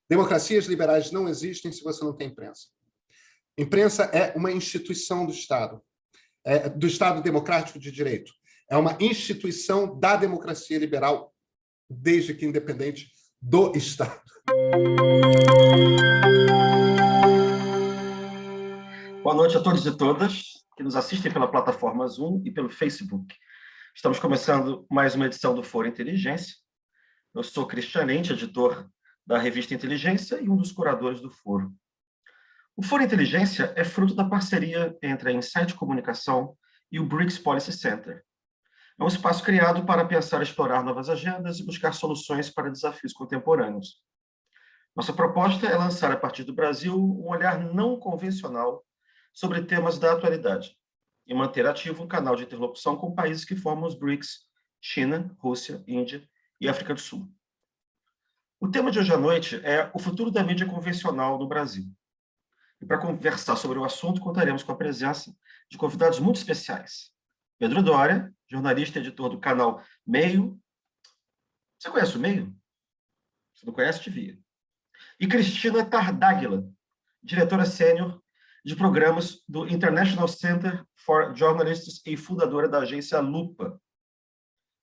Democracias liberais não existem se você não tem imprensa. Imprensa é uma instituição do Estado democrático de direito. É uma instituição da democracia liberal, desde que independente do Estado. Boa noite a todos e todas que nos assistem pela plataforma Zoom e pelo Facebook. Estamos começando mais uma edição do Foro Inteligência. Eu sou Cristian Lente, editor da revista Inteligência e um dos curadores do Foro. O Foro Inteligência é fruto da parceria entre a Insight Comunicação e o BRICS Policy Center. É um espaço criado para pensar e explorar novas agendas e buscar soluções para desafios contemporâneos. Nossa proposta é lançar, a partir do Brasil, um olhar não convencional sobre temas da atualidade e manter ativo um canal de interlocução com países que formam os BRICS, China, Rússia, Índia e África do Sul. O tema de hoje à noite é o futuro da mídia convencional no Brasil. E para conversar sobre o assunto, contaremos com a presença de convidados muito especiais. Pedro Doria, jornalista e editor do canal Meio. Você conhece o Meio? Se não conhece, devia. E Cristina Tardáguila, diretora sênior de programas do International Center for Journalists e fundadora da agência Lupa.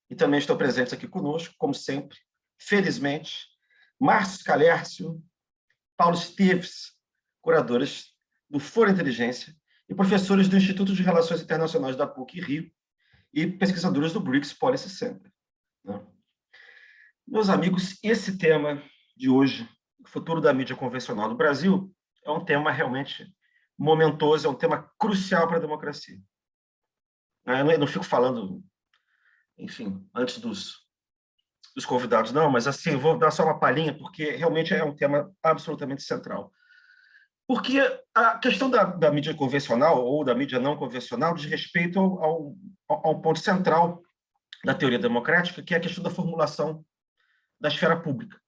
E também estão presentes aqui conosco, como sempre, felizmente, Márcio Scalércio, Paulo Esteves, curadores do Foro Inteligência e professores do Instituto de Relações Internacionais da PUC-Rio e pesquisadores do BRICS Policy Center. Meus amigos, esse tema de hoje, o futuro da mídia convencional no Brasil, é um tema realmente momentoso, é um tema crucial para a democracia. Eu não fico falando, enfim, antes dos convidados, não, mas assim, vou dar só uma palhinha, porque realmente é um tema absolutamente central. Porque a questão da mídia convencional ou da mídia não convencional diz respeito ao ponto central da teoria democrática, que é a questão da formulação da esfera pública.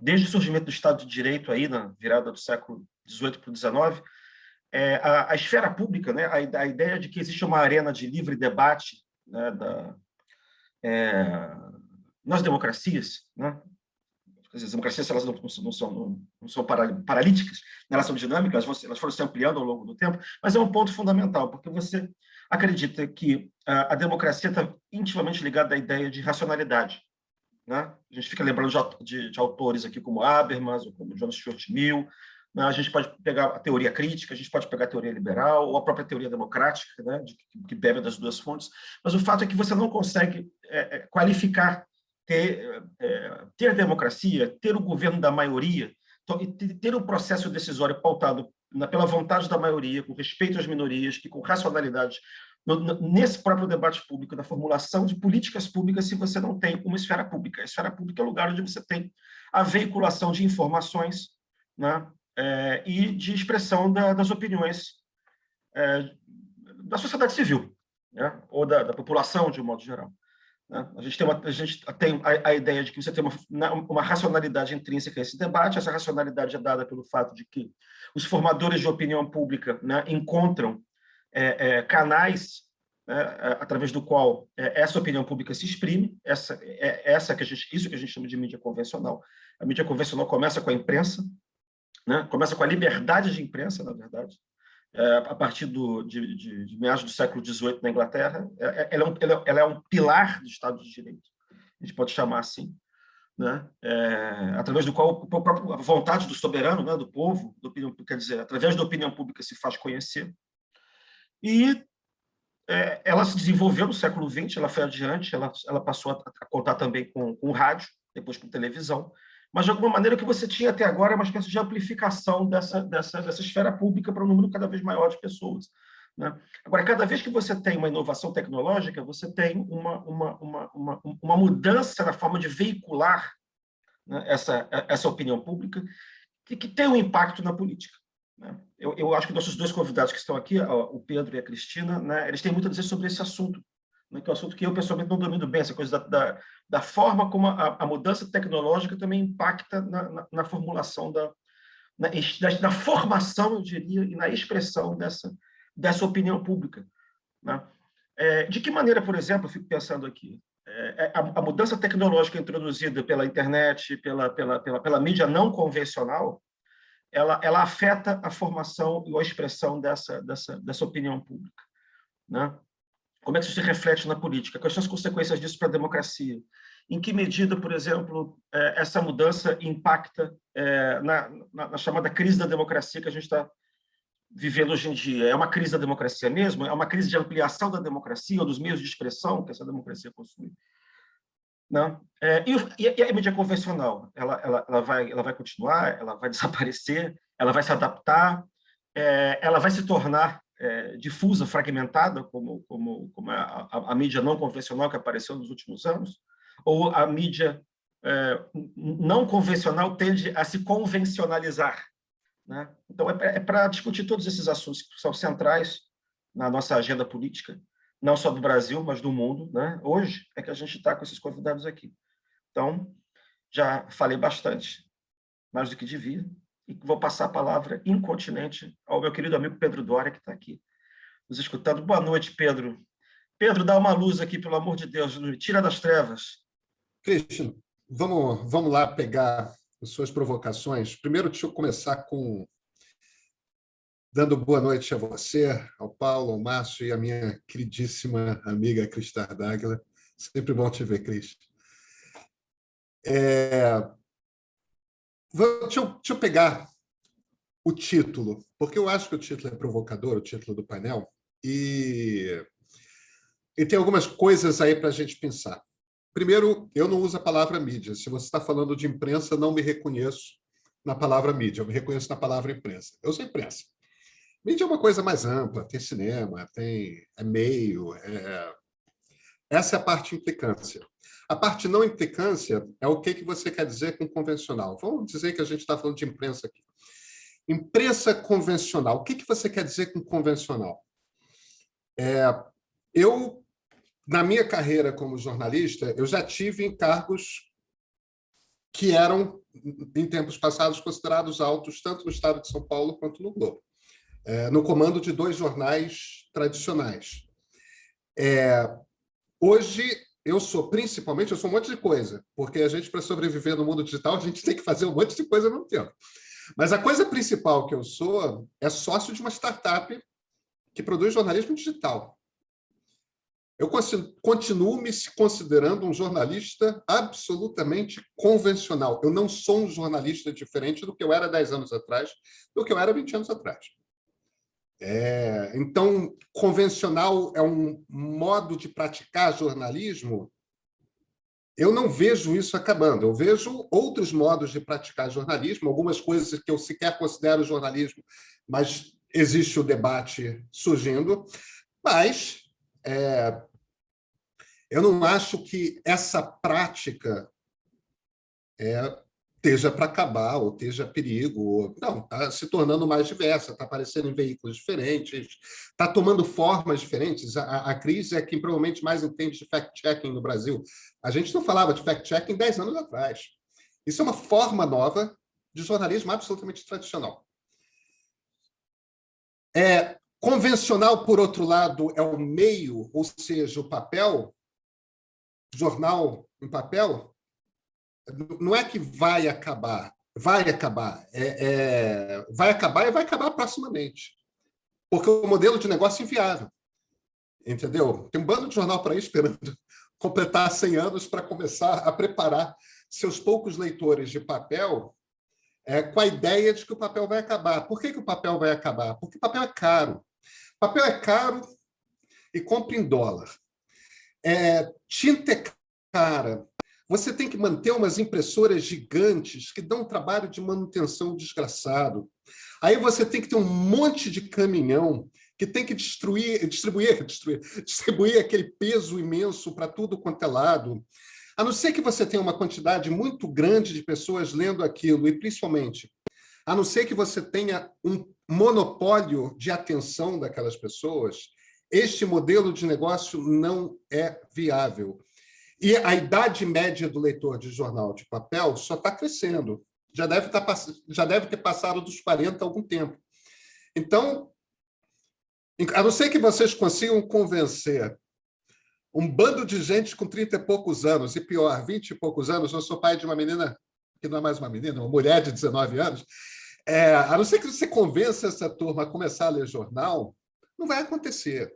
Desde o surgimento do Estado de Direito, aí, na virada do século XVIII para o XIX, a esfera pública, a ideia de que existe uma arena de livre debate nas democracias, as democracias elas não são paralíticas, elas são dinâmicas, elas foram se ampliando ao longo do tempo, mas é um ponto fundamental, porque você acredita que a democracia está intimamente ligada à ideia de racionalidade. A gente fica lembrando de autores aqui como Habermas, ou como John Stuart Mill. A gente pode pegar a teoria crítica, a gente pode pegar a teoria liberal, ou a própria teoria democrática, que bebe das duas fontes, mas o fato é que você não consegue qualificar ter democracia, ter o governo da maioria, ter um processo decisório pautado pela vontade da maioria, com respeito às minorias e com racionalidade, nesse próprio debate público, na formulação de políticas públicas, se você não tem uma esfera pública. A esfera pública é o lugar onde você tem a veiculação de informações, e de expressão das opiniões da sociedade civil, ou da população, de um modo geral. A gente tem a ideia de que você tem uma racionalidade intrínseca a esse debate. Essa racionalidade é dada pelo fato de que os formadores de opinião pública encontram canais através do qual essa opinião pública se exprime. Isso que a gente chama de mídia convencional. A mídia convencional começa com a imprensa, começa com a liberdade de imprensa, na verdade, a partir de meados do século XVIII na Inglaterra. Ela é um pilar do Estado de Direito, a gente pode chamar assim, através do qual a vontade do soberano, do povo, quer dizer, através da opinião pública se faz conhecer. E ela se desenvolveu no século XX, ela foi adiante, ela passou a contar também com o rádio, depois com televisão, mas de alguma maneira o que você tinha até agora é uma espécie de amplificação dessa esfera pública para um número cada vez maior de pessoas. Agora, cada vez que você tem uma inovação tecnológica, você tem uma mudança na forma de veicular essa opinião pública que tem um impacto na política. Eu acho que nossos dois convidados que estão aqui, o Pedro e a Cristina, eles têm muito a dizer sobre esse assunto, que é um assunto que eu, pessoalmente, não domino bem, essa coisa da forma como a mudança tecnológica também impacta na formulação, na formação, eu diria, e na expressão dessa opinião pública. De que maneira, por exemplo, eu fico pensando aqui, a mudança tecnológica introduzida pela internet, pela mídia não convencional, ela afeta a formação e a expressão dessa opinião pública, né? Como é que isso se reflete na política? Quais são as consequências disso para a democracia? Em que medida, por exemplo, essa mudança impacta na chamada crise da democracia que a gente está vivendo hoje em dia? É uma crise da democracia mesmo? É uma crise de ampliação da democracia ou dos meios de expressão que essa democracia possui? Não? E a mídia convencional? Ela vai continuar? Ela vai desaparecer? Ela vai se adaptar? Ela vai se tornar difusa, fragmentada, como a mídia não convencional que apareceu nos últimos anos? Ou a mídia não convencional tende a se convencionalizar, né? Então, é para discutir todos esses assuntos que são centrais na nossa agenda política, não só do Brasil, mas do mundo, né? Hoje é que a gente está com esses convidados aqui. Então, já falei bastante, mais do que devia, e vou passar a palavra incontinente ao meu querido amigo Pedro Doria, que está aqui nos escutando. Boa noite, Pedro. Pedro, dá uma luz aqui, pelo amor de Deus, me tira das trevas. Christian, vamos lá pegar as suas provocações. Primeiro, deixa eu começar dando boa noite a você, ao Paulo, ao Márcio e à minha queridíssima amiga Cris Tardáguila. Sempre bom te ver, Cris. Deixa eu pegar o título, porque eu acho que o título é provocador, o título do painel, e tem algumas coisas aí para a gente pensar. Primeiro, eu não uso a palavra mídia. Se você está falando de imprensa, não me reconheço na palavra mídia, eu me reconheço na palavra imprensa. Eu sou imprensa. Mídia é uma coisa mais ampla, tem cinema, tem e-mail. Essa é a parte implicância. A parte não implicância é o que você quer dizer com convencional. Vamos dizer que a gente está falando de imprensa aqui. Imprensa convencional. O que você quer dizer com convencional? Eu, na minha carreira como jornalista, eu já tive encargos que eram, em tempos passados, considerados altos, tanto no estado de São Paulo quanto no Globo, no comando de 2 jornais tradicionais. Hoje, eu sou um monte de coisa, porque a gente, para sobreviver no mundo digital, a gente tem que fazer um monte de coisa ao mesmo tempo. Mas a coisa principal que eu sou é sócio de uma startup que produz jornalismo digital. Eu continuo me considerando um jornalista absolutamente convencional. Eu não sou um jornalista diferente do que eu era 10 anos atrás, do que eu era 20 anos atrás. Então, convencional é um modo de praticar jornalismo. Eu não vejo isso acabando. Eu vejo outros modos de praticar jornalismo, algumas coisas que eu sequer considero jornalismo, mas existe o debate surgindo. Mas eu não acho que essa prática esteja para acabar, ou esteja perigo. Não, está se tornando mais diversa, está aparecendo em veículos diferentes, está tomando formas diferentes. A crise é quem provavelmente mais entende de fact-checking no Brasil. A gente não falava de fact-checking 10 anos atrás. Isso é uma forma nova de jornalismo absolutamente tradicional. Convencional, por outro lado, é o meio, ou seja, o papel, jornal em papel. Não é que vai acabar, vai acabar e vai acabar proximamente, porque o modelo de negócio é inviável, entendeu? Tem um bando de jornal por aí esperando completar 100 anos para começar a preparar seus poucos leitores de papel com a ideia de que o papel vai acabar. Por que o papel vai acabar? Porque o papel é caro. Papel é caro e compra em dólar. Tinta é cara. Você tem que manter umas impressoras gigantes que dão um trabalho de manutenção desgraçado. Aí você tem que ter um monte de caminhão que tem que distribuir aquele peso imenso para tudo quanto é lado. A não ser que você tenha uma quantidade muito grande de pessoas lendo aquilo, e principalmente, a não ser que você tenha um monopólio de atenção daquelas pessoas, este modelo de negócio não é viável. E a idade média do leitor de jornal de papel só está crescendo. Já deve ter passado dos 40 há algum tempo. Então, a não ser que vocês consigam convencer um bando de gente com 30 e poucos anos, e pior, 20 e poucos anos. Eu sou pai de uma menina, que não é mais uma menina, uma mulher de 19 anos. A não ser que você convença essa turma a começar a ler jornal, não vai acontecer.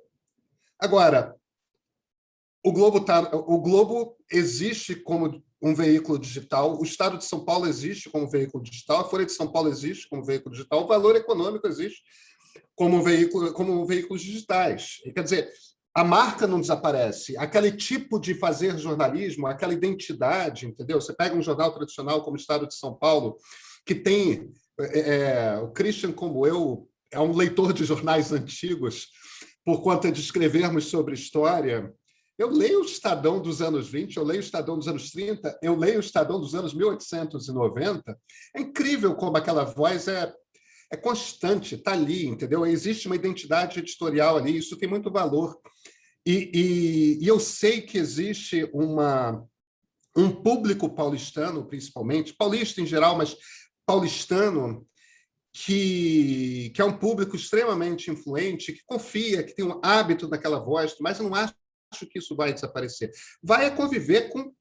Agora, o Globo existe como um veículo digital, o Estado de São Paulo existe como veículo digital, a Folha de São Paulo existe como veículo digital, o Valor Econômico existe como veículos digitais. E, quer dizer, a marca não desaparece, aquele tipo de fazer jornalismo, aquela identidade, entendeu? Você pega um jornal tradicional como o Estado de São Paulo, que tem o Christian, como eu, é um leitor de jornais antigos, por conta de escrevermos sobre história. Eu leio o Estadão dos anos 20, eu leio o Estadão dos anos 30, eu leio o Estadão dos anos 1890. É incrível como aquela voz é constante, está ali, entendeu? Existe uma identidade editorial ali, isso tem muito valor. E eu sei que existe um público paulistano, principalmente, paulista em geral, mas paulistano, que é um público extremamente influente, que confia, que tem um hábito naquela voz, mas eu não acho que isso vai desaparecer. Vai conviver com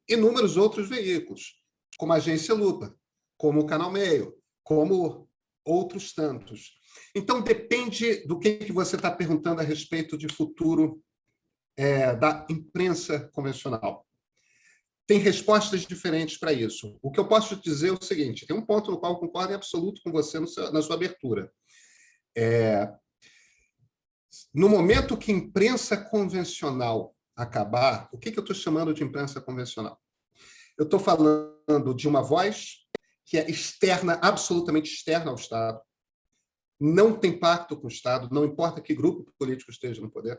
inúmeros outros veículos, como a Agência Lupa, como o Canal Meio, como outros tantos. Então, depende do que você está perguntando a respeito de futuro da imprensa convencional. Tem respostas diferentes para isso. O que eu posso dizer é o seguinte, tem um ponto no qual eu concordo em absoluto com você na sua abertura. No momento que a imprensa convencional acabar, o que eu estou chamando de imprensa convencional? Eu estou falando de uma voz que é externa, absolutamente externa ao Estado, não tem pacto com o Estado, não importa que grupo político esteja no poder,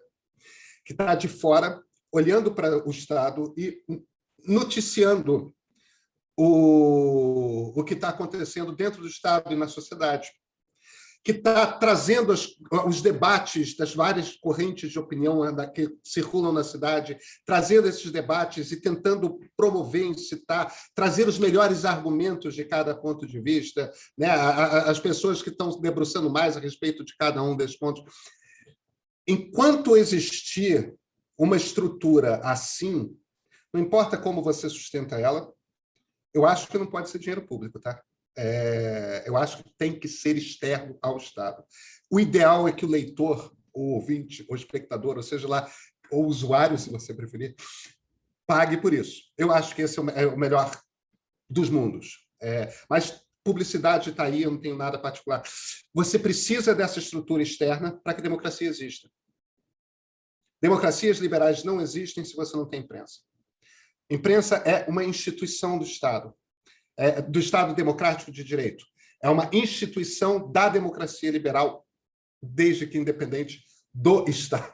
que está de fora, olhando para o Estado e noticiando o que está acontecendo dentro do Estado e na sociedade, que está trazendo os debates das várias correntes de opinião que circulam na cidade, trazendo esses debates e tentando promover, incitar, trazer os melhores argumentos de cada ponto de vista, né? As pessoas que estão se debruçando mais a respeito de cada um desses pontos. Enquanto existir uma estrutura assim, não importa como você sustenta ela, eu acho que não pode ser dinheiro público, tá? Eu acho que tem que ser externo ao Estado. O ideal é que o leitor, o ouvinte, o espectador, ou seja lá, ou usuário, se você preferir, pague por isso. Eu acho que esse é o melhor dos mundos. Mas publicidade está aí, eu não tenho nada particular. Você precisa dessa estrutura externa para que a democracia exista. Democracias liberais não existem se você não tem imprensa. Imprensa é uma instituição do Estado democrático de direito. É uma instituição da democracia liberal, desde que independente do Estado.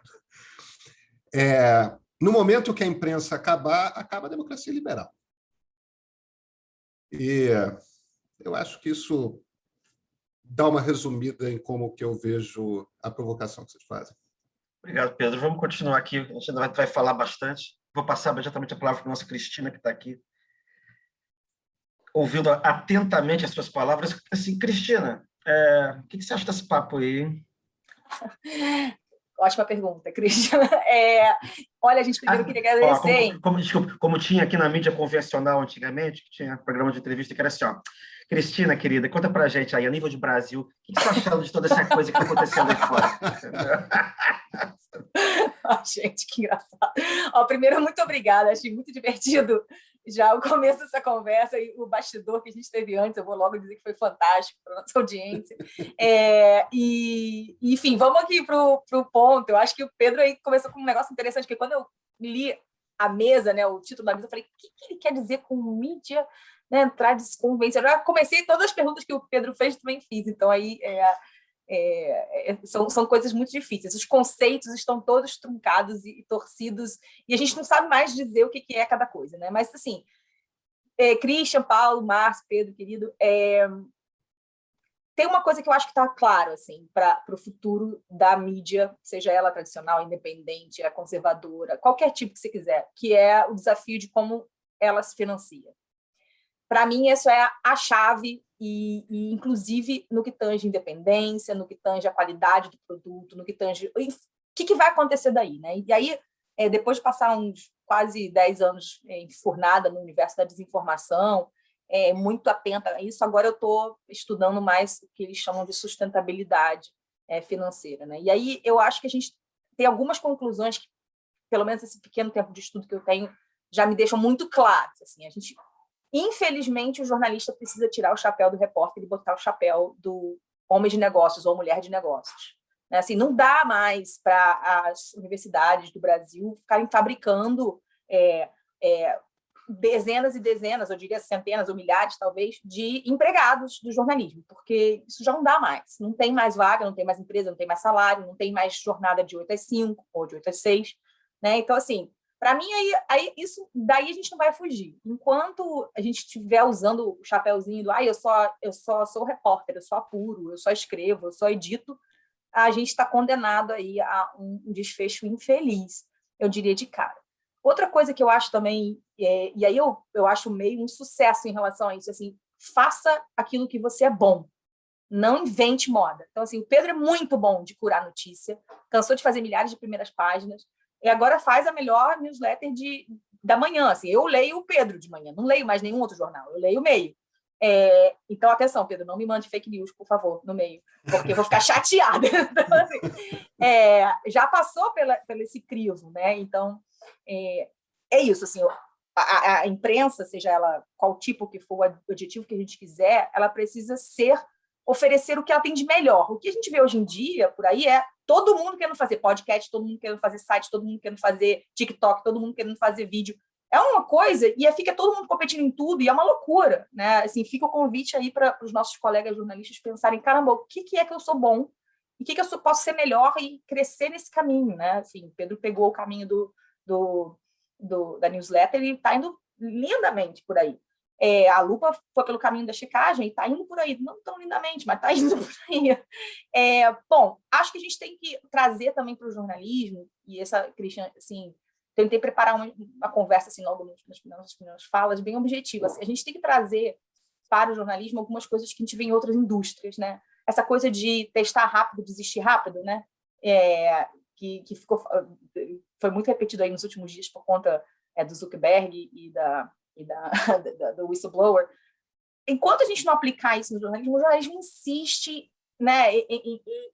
No momento que a imprensa acabar, acaba a democracia liberal. E eu acho que isso dá uma resumida em como que eu vejo a provocação que vocês fazem. Obrigado, Pedro. Vamos continuar aqui. A gente ainda vai falar bastante. Vou passar imediatamente a palavra para a nossa Cristina, que está aqui, ouvindo atentamente as suas palavras. Assim, Cristina, o que você acha desse papo aí? Ótima pergunta, Christian. Olha, a gente primeiro queria agradecer. Como tinha aqui na mídia convencional antigamente, que tinha programa de entrevista que era assim, ó, Cristina, querida, conta pra gente aí, a nível de Brasil, o que você está achando de toda essa coisa que está acontecendo aí fora? Gente, que engraçado. Primeiro, muito obrigada, achei muito divertido já o começo dessa conversa e o bastidor que a gente teve antes, eu vou logo dizer que foi fantástico para a nossa audiência. Enfim, vamos aqui para o ponto. Eu acho que o Pedro aí começou com um negócio interessante, porque quando eu li a mesa, né, o título da mesa, eu falei, o que ele quer dizer com mídia, né, desconvencional? Eu comecei todas as perguntas que o Pedro fez, também fiz, então aí são coisas muito difíceis. Os conceitos estão todos truncados e torcidos, e a gente não sabe mais dizer o que é cada coisa, né? Mas, assim, Christian, Paulo, Márcio, Pedro, querido, tem uma coisa que eu acho que está claro assim, para o futuro da mídia, seja ela tradicional, independente, conservadora, qualquer tipo que você quiser, que é o desafio de como ela se financia. Para mim, isso é a chave, e inclusive no que tange independência, no que tange a qualidade do produto, no que tange... O que vai acontecer daí, né? E aí, depois de passar uns quase 10 anos enfurnada no universo da desinformação, muito atenta a isso, agora eu estou estudando mais o que eles chamam de sustentabilidade financeira, né? E aí eu acho que a gente tem algumas conclusões que, pelo menos esse pequeno tempo de estudo que eu tenho, já me deixam muito claras. Assim, infelizmente, o jornalista precisa tirar o chapéu do repórter e botar o chapéu do homem de negócios ou mulher de negócios. Assim, não dá mais para as universidades do Brasil ficarem fabricando dezenas e dezenas, eu diria centenas ou milhares, talvez, de empregados do jornalismo, porque isso já não dá mais. Não tem mais vaga, não tem mais empresa, não tem mais salário, não tem mais jornada de 8 às 5 ou de 8 às 6. Né? Então, assim, para mim, aí isso daí a gente não vai fugir. Enquanto a gente estiver usando o chapéuzinho do eu só sou repórter, eu só apuro, eu só escrevo, eu só edito, a gente está condenado aí a um desfecho infeliz, eu diria de cara. Outra coisa que eu acho também, e aí eu acho meio um sucesso em relação a isso, assim, faça aquilo que você é bom, não invente moda. Então, assim, o Pedro é muito bom de curar notícia, cansou de fazer milhares de primeiras páginas, e agora faz a melhor newsletter da manhã. Assim, eu leio o Pedro de manhã, não leio mais nenhum outro jornal, eu leio o Meio. Então, atenção, Pedro, não me mande fake news, por favor, no Meio, porque eu vou ficar chateada. Então, assim, já passou pelo esse crivo, né? Então, é isso, assim, a imprensa, seja ela qual tipo que for o objetivo que a gente quiser, ela precisa oferecer o que ela tem de melhor. O que a gente vê hoje em dia, por aí, todo mundo querendo fazer podcast, todo mundo querendo fazer site, todo mundo querendo fazer TikTok, todo mundo querendo fazer vídeo. É uma coisa, e fica todo mundo competindo em tudo, e é uma loucura, né? Assim, fica o convite aí para os nossos colegas jornalistas pensarem, caramba, o que é que eu sou bom? E o que eu posso ser melhor e crescer nesse caminho, né? Assim, Pedro pegou o caminho da newsletter e está indo lindamente por aí. A Lupa foi pelo caminho da checagem e está indo por aí, não tão lindamente, mas está indo por aí. Bom, acho que a gente tem que trazer também para o jornalismo, e essa, Christian, assim, tentei preparar uma conversa assim, logo nas primeiras falas, bem objetiva. Assim, a gente tem que trazer para o jornalismo algumas coisas que a gente vê em outras indústrias, né? Essa coisa de testar rápido, desistir rápido, né? Que foi muito repetido aí nos últimos dias por conta do Zuckerberg e do whistleblower. Enquanto a gente não aplicar isso no jornalismo, o jornalismo insiste, né,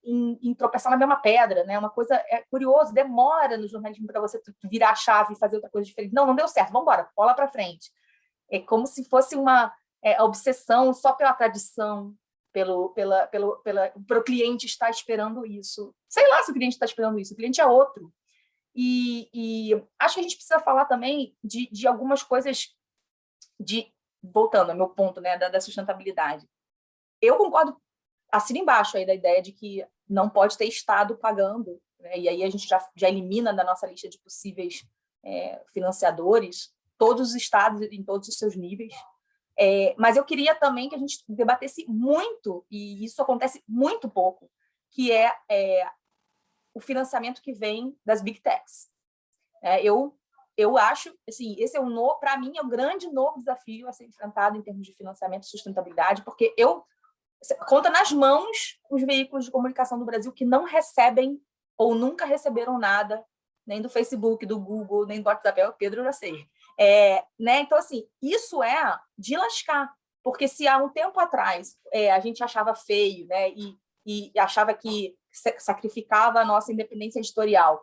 em tropeçar na mesma pedra, né? Uma coisa curiosa, demora no jornalismo para você virar a chave e fazer outra coisa diferente. Não deu certo, vamos embora, bola para frente. É como se fosse uma obsessão só pela tradição, pelo cliente estar esperando isso. Sei lá se o cliente está esperando isso, o cliente é outro. E acho que a gente precisa falar também de algumas coisas, voltando ao meu ponto, né, da sustentabilidade. Eu concordo, assino embaixo aí da ideia de que não pode ter Estado pagando, né, e aí a gente já elimina da nossa lista de possíveis financiadores todos os estados em todos os seus níveis. Mas eu queria também que a gente debatesse muito, e isso acontece muito pouco, que é o financiamento que vem das Big Techs. Eu acho, assim, esse para mim, é o grande novo desafio a ser enfrentado em termos de financiamento e sustentabilidade, porque conta nas mãos os veículos de comunicação do Brasil que não recebem ou nunca receberam nada, nem do Facebook, do Google, nem do WhatsApp. O Pedro, eu já sei. Né? Então, assim, isso é de lascar, porque se há um tempo atrás a gente achava feio, né, e achava que sacrificava a nossa independência editorial,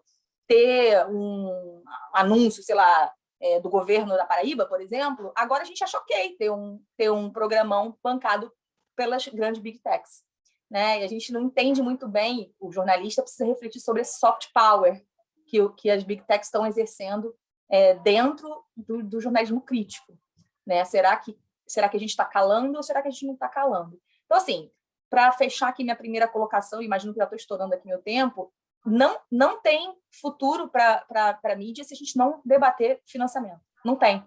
ter um anúncio, sei lá, do governo da Paraíba, por exemplo, agora a gente acha ok ter um programão bancado pelas grandes Big Techs. Né? E a gente não entende muito bem, o jornalista precisa refletir sobre esse soft power que as Big Techs estão exercendo dentro do jornalismo crítico. Né? Será que a gente está calando ou será que a gente não está calando? Então, assim, para fechar aqui minha primeira colocação, imagino que já estou estourando aqui meu tempo, não tem futuro para a mídia se a gente não debater financiamento. Não tem.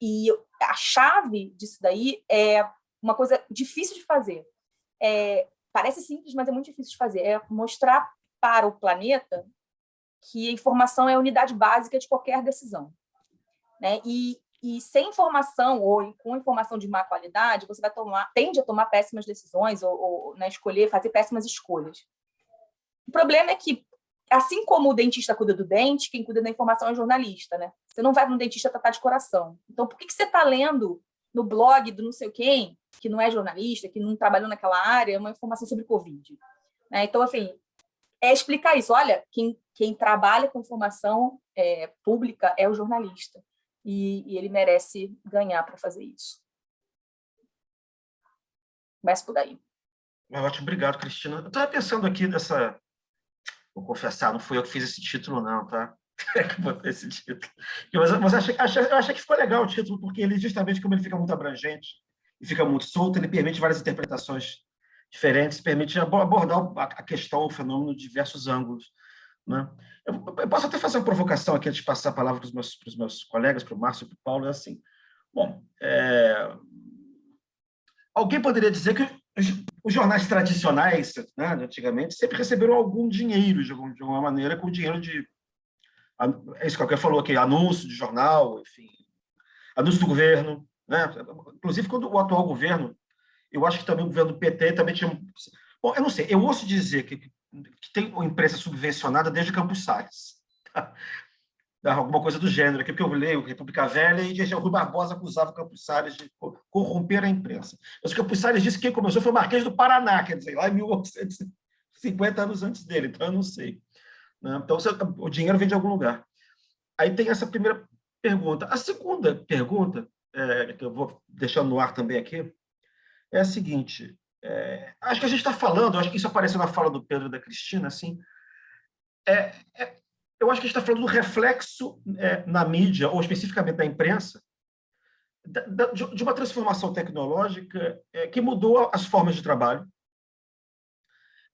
E a chave disso daí é uma coisa difícil de fazer. Parece simples, mas é muito difícil de fazer. É mostrar para o planeta que a informação é a unidade básica de qualquer decisão. Né? E sem informação ou com informação de má qualidade, você tende a tomar péssimas decisões ou né, fazer péssimas escolhas. O problema é que assim como o dentista cuida do dente, quem cuida da informação é o jornalista, né? Você não vai para um dentista tratar de coração. Então, por que você está lendo no blog do não sei quem, que não é jornalista, que não trabalhou naquela área, uma informação sobre Covid? Né? Então, assim, é explicar isso. Olha, quem trabalha com informação pública é o jornalista. E ele merece ganhar para fazer isso. Começa por daí. Ótimo, obrigado, Cristina. Eu estava pensando aqui nessa... Vou confessar, não fui eu que fiz esse título, não, tá? É que botei esse título. Mas eu achei que ficou legal o título, porque ele, justamente como ele fica muito abrangente e fica muito solto, ele permite várias interpretações diferentes, permite abordar a questão, o fenômeno de diversos ângulos. Né? Eu posso até fazer uma provocação aqui, antes de passar a palavra para os meus colegas, para o Márcio e para o Paulo, é assim. Bom, alguém poderia dizer que os jornais tradicionais, né, antigamente, sempre receberam algum dinheiro, de alguma maneira, com dinheiro de... É isso que alguém falou aqui, anúncio de jornal, enfim, anúncio do governo. Né? Inclusive, quando o atual governo, eu acho que também o governo do PT também tinha... Bom, eu não sei, eu ouço dizer que tem uma imprensa subvencionada desde Campos Salles. Tá? Alguma coisa do gênero, aqui porque eu leio República Velha e o Rui Barbosa acusava o Campos Salles de corromper a imprensa. Mas o Campos Salles disse que quem começou foi o Marquês do Paraná, quer dizer, lá em 1850 anos antes dele, então eu não sei. Então, o dinheiro vem de algum lugar. Aí tem essa primeira pergunta. A segunda pergunta, que eu vou deixando no ar também aqui, é a seguinte, acho que a gente está falando, acho que isso apareceu na fala do Pedro e da Cristina, assim, eu acho que a gente está falando do reflexo na mídia, ou especificamente na imprensa, de uma transformação tecnológica que mudou as formas de trabalho,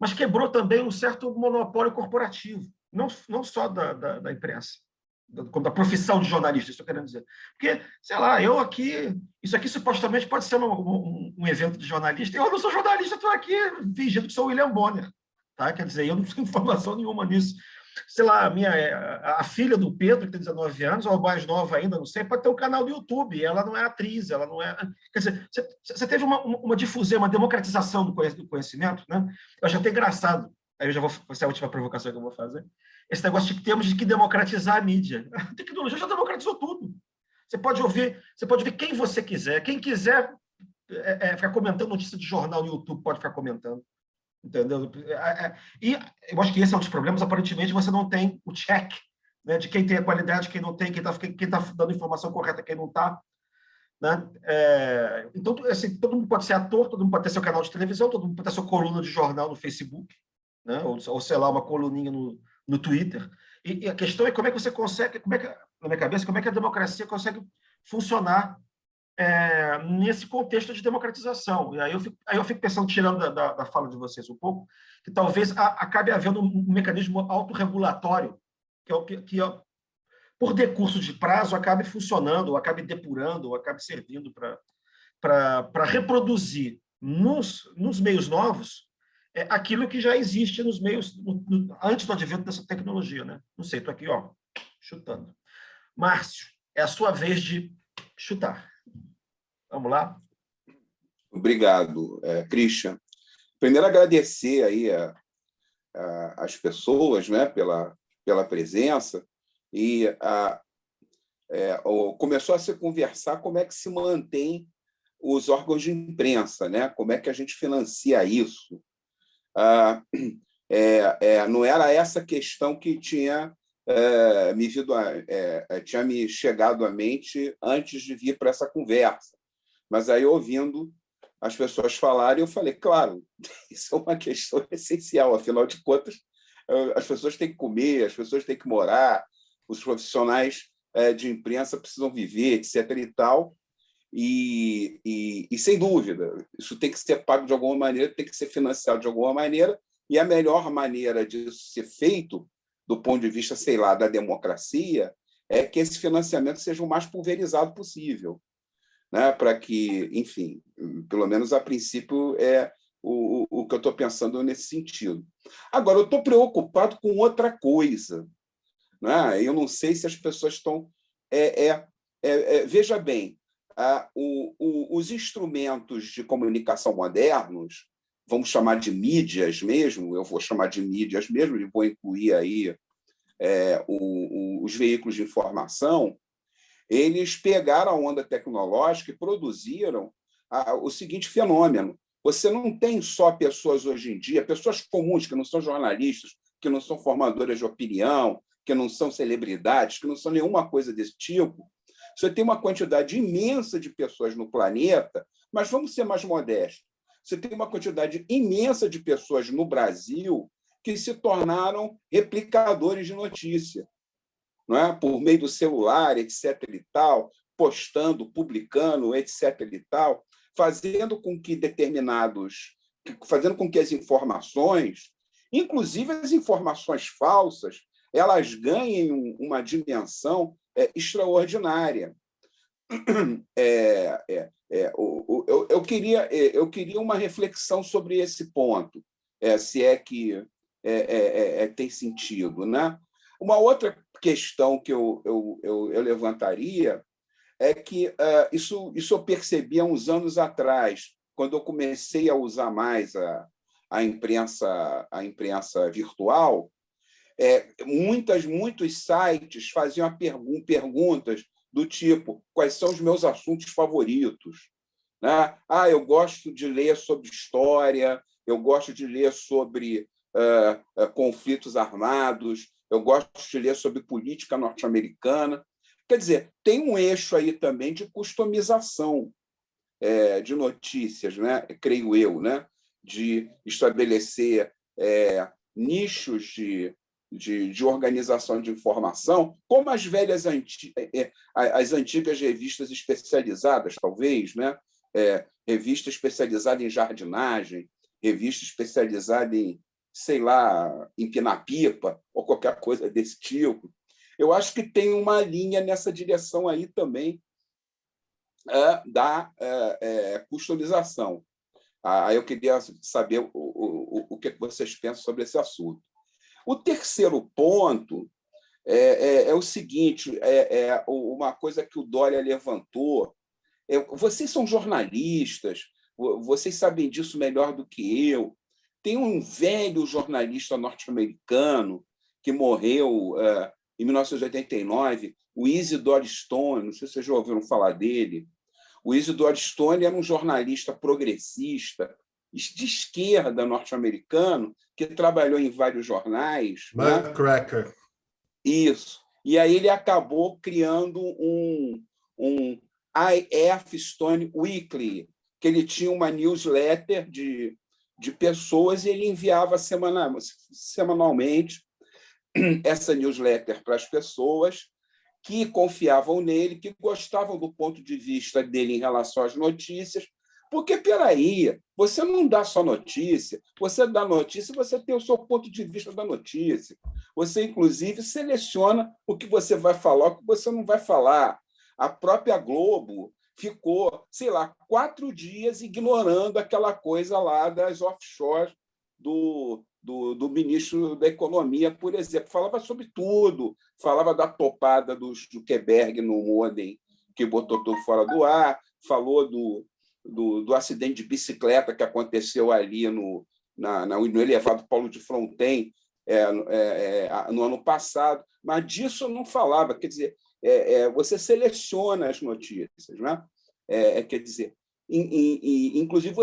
mas quebrou também um certo monopólio corporativo, não só da imprensa, como da profissão de jornalista, isso eu estou querendo dizer. Porque, sei lá, isso aqui supostamente pode ser um evento de jornalista, eu não sou jornalista, estou aqui fingindo que sou o William Bonner. Tá? Quer dizer, eu não tenho informação nenhuma nisso. Sei lá, a filha do Pedro, que tem 19 anos, ou mais nova ainda, não sei, pode ter um canal do YouTube, ela não é atriz, ela não é... Quer dizer, você teve uma difusão, uma democratização do conhecimento, né? Eu acho até engraçado, aí eu já vou fazer a última provocação que eu vou fazer, esse negócio de que temos que democratizar a mídia. A tecnologia já democratizou tudo. Você pode ver quem você quiser, quem quiser ficar comentando notícia de jornal no YouTube, pode ficar comentando. Entendeu? E eu acho que esse é um dos problemas. Aparentemente, você não tem o check, né, de quem tem a qualidade, quem não tem, quem tá dando informação correta, quem não está. Né? Então, assim, todo mundo pode ser ator, todo mundo pode ter seu canal de televisão, todo mundo pode ter sua coluna de jornal no Facebook, né? ou sei lá, uma coluninha no Twitter. E a questão é como é que você consegue, na minha cabeça, como é que a democracia consegue funcionar nesse contexto de democratização. E aí eu fico pensando, tirando da fala de vocês um pouco, que talvez acabe havendo um mecanismo autorregulatório, que por decurso de prazo, acabe funcionando, ou acabe depurando, ou acabe servindo para reproduzir nos meios novos aquilo que já existe nos meios, antes do advento dessa tecnologia. Né? Não sei, estou aqui, chutando. Márcio, é a sua vez de chutar. Vamos lá? Obrigado, Christian. Primeiro, agradecer aí as pessoas, né, pela presença e começou a se conversar como é que se mantém os órgãos de imprensa, né? Como é que a gente financia isso. Não era essa questão que tinha me chegado à mente antes de vir para essa conversa. Mas aí, ouvindo as pessoas falarem, eu falei, claro, isso é uma questão essencial, afinal de contas, as pessoas têm que comer, as pessoas têm que morar, os profissionais de imprensa precisam viver, etc. e tal, e sem dúvida, isso tem que ser pago de alguma maneira, tem que ser financiado de alguma maneira, e a melhor maneira disso ser feito, do ponto de vista, sei lá, da democracia, é que esse financiamento seja o mais pulverizado possível. Né, para que, enfim, pelo menos a princípio é o que eu estou pensando nesse sentido. Agora, eu estou preocupado com outra coisa. Né? Eu não sei se as pessoas estão... veja bem, os instrumentos de comunicação modernos, vamos chamar de mídias mesmo, eu vou chamar de mídias mesmo, e vou incluir aí os veículos de informação, eles pegaram a onda tecnológica e produziram o seguinte fenômeno. Você não tem só pessoas hoje em dia, pessoas comuns, que não são jornalistas, que não são formadoras de opinião, que não são celebridades, que não são nenhuma coisa desse tipo. Você tem uma quantidade imensa de pessoas no planeta, mas vamos ser mais modestos. Você tem uma quantidade imensa de pessoas no Brasil que se tornaram replicadores de notícia, não é? Por meio do celular, etc. e tal, postando, publicando, etc. e tal, fazendo com que as informações, inclusive as informações falsas, elas ganhem uma dimensão extraordinária. Eu queria uma reflexão sobre esse ponto, se é que tem sentido, né? Uma outra questão que eu levantaria é que isso eu percebi há uns anos atrás, quando eu comecei a usar mais a imprensa virtual. Muitos sites faziam perguntas do tipo: quais são os meus assuntos favoritos? Né? Eu gosto de ler sobre história, eu gosto de ler sobre conflitos armados, eu gosto de ler sobre política norte-americana. Quer dizer, tem um eixo aí também de customização de notícias, né? Creio eu, né? De estabelecer nichos de organização de informação, como as as antigas revistas especializadas, talvez, né? Revista especializada em jardinagem, revista especializada em, sei lá, empinar pipa, ou qualquer coisa desse tipo. Eu acho que tem uma linha nessa direção aí também da customização. Aí eu queria saber o que vocês pensam sobre esse assunto. O terceiro ponto é o seguinte, uma coisa que o Dória levantou. Vocês são jornalistas, vocês sabem disso melhor do que eu. Tem um velho jornalista norte-americano que morreu em 1989, o Isidore Stone, não sei se vocês já ouviram falar dele. O Isidore Stone era um jornalista progressista, de esquerda norte-americano, que trabalhou em vários jornais. Muckraker. Né? Isso. E aí ele acabou criando um I.F. Stone Weekly, que ele tinha uma newsletter de pessoas e ele enviava semanalmente essa newsletter para as pessoas que confiavam nele, que gostavam do ponto de vista dele em relação às notícias. Porque, peraí, você não dá só notícia, você dá notícia e você tem o seu ponto de vista da notícia. Você, inclusive, seleciona o que você vai falar, o que você não vai falar. A própria Globo ficou, sei lá, 4 dias ignorando aquela coisa lá das offshores do ministro da Economia, por exemplo. Falava sobre tudo, falava da topada do Zuckerberg no modem, que botou tudo fora do ar, falou do acidente de bicicleta que aconteceu ali no elevado Paulo de Fronten no ano passado, mas disso não falava. Quer dizer, você seleciona as notícias, né? Quer dizer, inclusive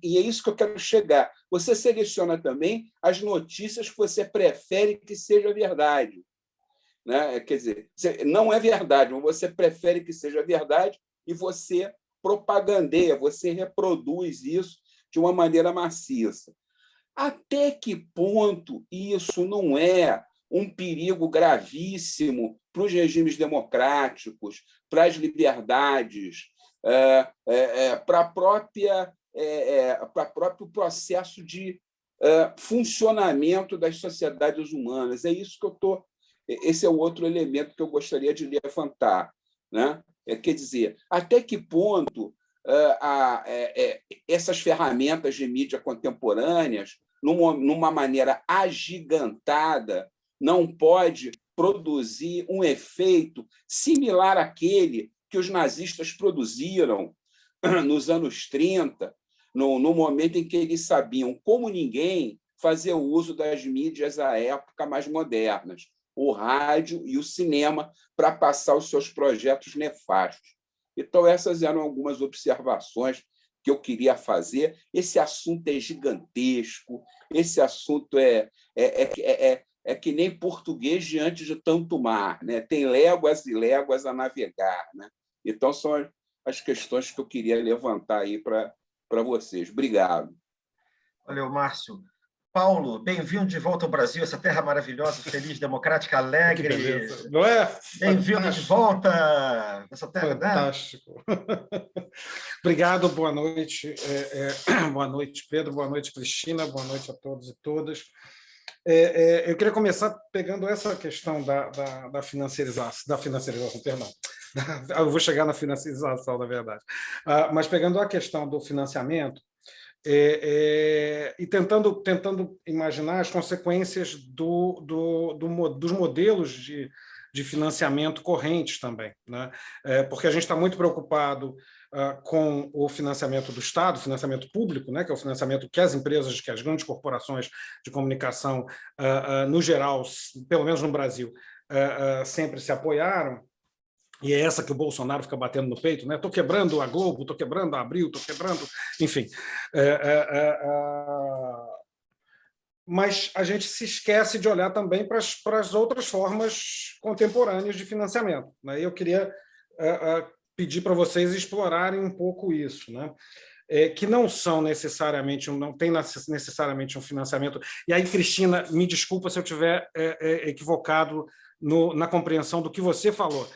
e é isso que eu quero chegar. Você seleciona também as notícias que você prefere que seja verdade, né? Quer dizer, não é verdade, mas você prefere que seja verdade e você propagandeia, você reproduz isso de uma maneira maciça. Até que ponto isso não é um perigo gravíssimo para os regimes democráticos, para as liberdades, para o próprio processo de funcionamento das sociedades humanas? É isso que eu estou. Esse é o outro elemento que eu gostaria de levantar, né? Quer dizer, até que ponto essas ferramentas de mídia contemporâneas, numa maneira agigantada, não pode produzir um efeito similar àquele que os nazistas produziram nos anos 30, no momento em que eles sabiam, como ninguém, fazer o uso das mídias à época mais modernas, o rádio e o cinema, para passar os seus projetos nefastos. Então, essas eram algumas observações que eu queria fazer. Esse assunto é gigantesco, esse assunto é que nem português diante de tanto mar, né? Tem léguas e léguas a navegar, né? Então, são as questões que eu queria levantar aí para vocês. Obrigado. Valeu, Márcio. Paulo, bem-vindo de volta ao Brasil, essa terra maravilhosa, feliz, democrática, alegre. Não é? Bem-vindo de volta essa terra, fantástico. Né? Obrigado, boa noite. Boa noite, Pedro, boa noite, Cristina, boa noite a todos e todas. Eu queria começar pegando essa questão da financiarização, perdão. Eu vou chegar na financiarização, na verdade. Mas pegando a questão do financiamento, e tentando imaginar as consequências dos modelos de financiamento correntes também, né? Porque a gente está muito preocupado com o financiamento do Estado, financiamento público, né, que é o financiamento que as empresas, que as grandes corporações de comunicação, no geral, pelo menos no Brasil, sempre se apoiaram. E é essa que o Bolsonaro fica batendo no peito, né? Estou quebrando a Globo, estou quebrando a Abril, estou quebrando... Enfim. Mas a gente se esquece de olhar também para as outras formas contemporâneas de financiamento, né? Eu queria pedir para vocês explorarem um pouco isso, né? Que não são necessariamente, não tem necessariamente um financiamento. E aí, Cristina, me desculpa se eu estiver equivocado na compreensão do que você falou.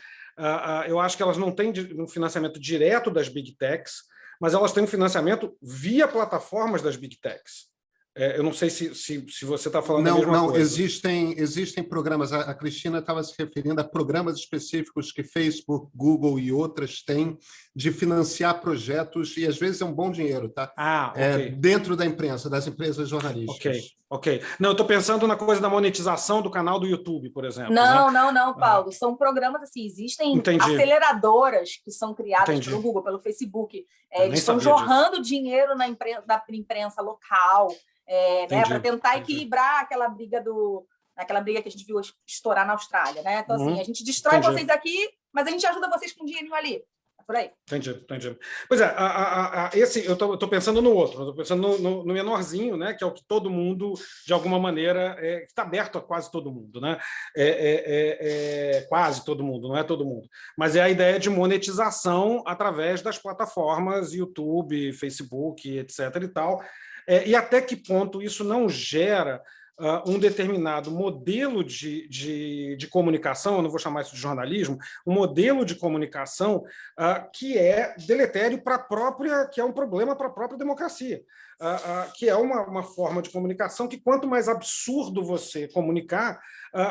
Eu acho que elas não têm um financiamento direto das Big Techs, mas elas têm um financiamento via plataformas das Big Techs. Eu não sei se você está falando a mesma coisa. Existem programas. A Cristina estava se referindo a programas específicos que Facebook, Google e outras têm de financiar projetos, e às vezes é um bom dinheiro, tá? Okay. Dentro da imprensa, das empresas jornalísticas. Ok. Não, eu estou pensando na coisa da monetização do canal do YouTube, por exemplo. Não, Paulo. São programas assim, existem aceleradoras que são criadas pelo Google, pelo Facebook. Eles estão jorrando dinheiro na imprensa local. Né, para tentar equilibrar aquela briga que a gente viu estourar na Austrália, né? Então, assim, a gente destrói vocês aqui, mas a gente ajuda vocês com um dinheirinho ali. É por aí. Entendi. Pois esse eu estou pensando no outro, eu estou pensando no menorzinho, né? Que é o que todo mundo, de alguma maneira, está aberto a quase todo mundo, né? Quase todo mundo, não é todo mundo. Mas é a ideia de monetização através das plataformas YouTube, Facebook, etc. e tal. E até que ponto isso não gera um determinado modelo de comunicação, eu não vou chamar isso de jornalismo, um modelo de comunicação que é deletério para a própria, que é um problema para a própria democracia, que é uma forma de comunicação que, quanto mais absurdo você comunicar,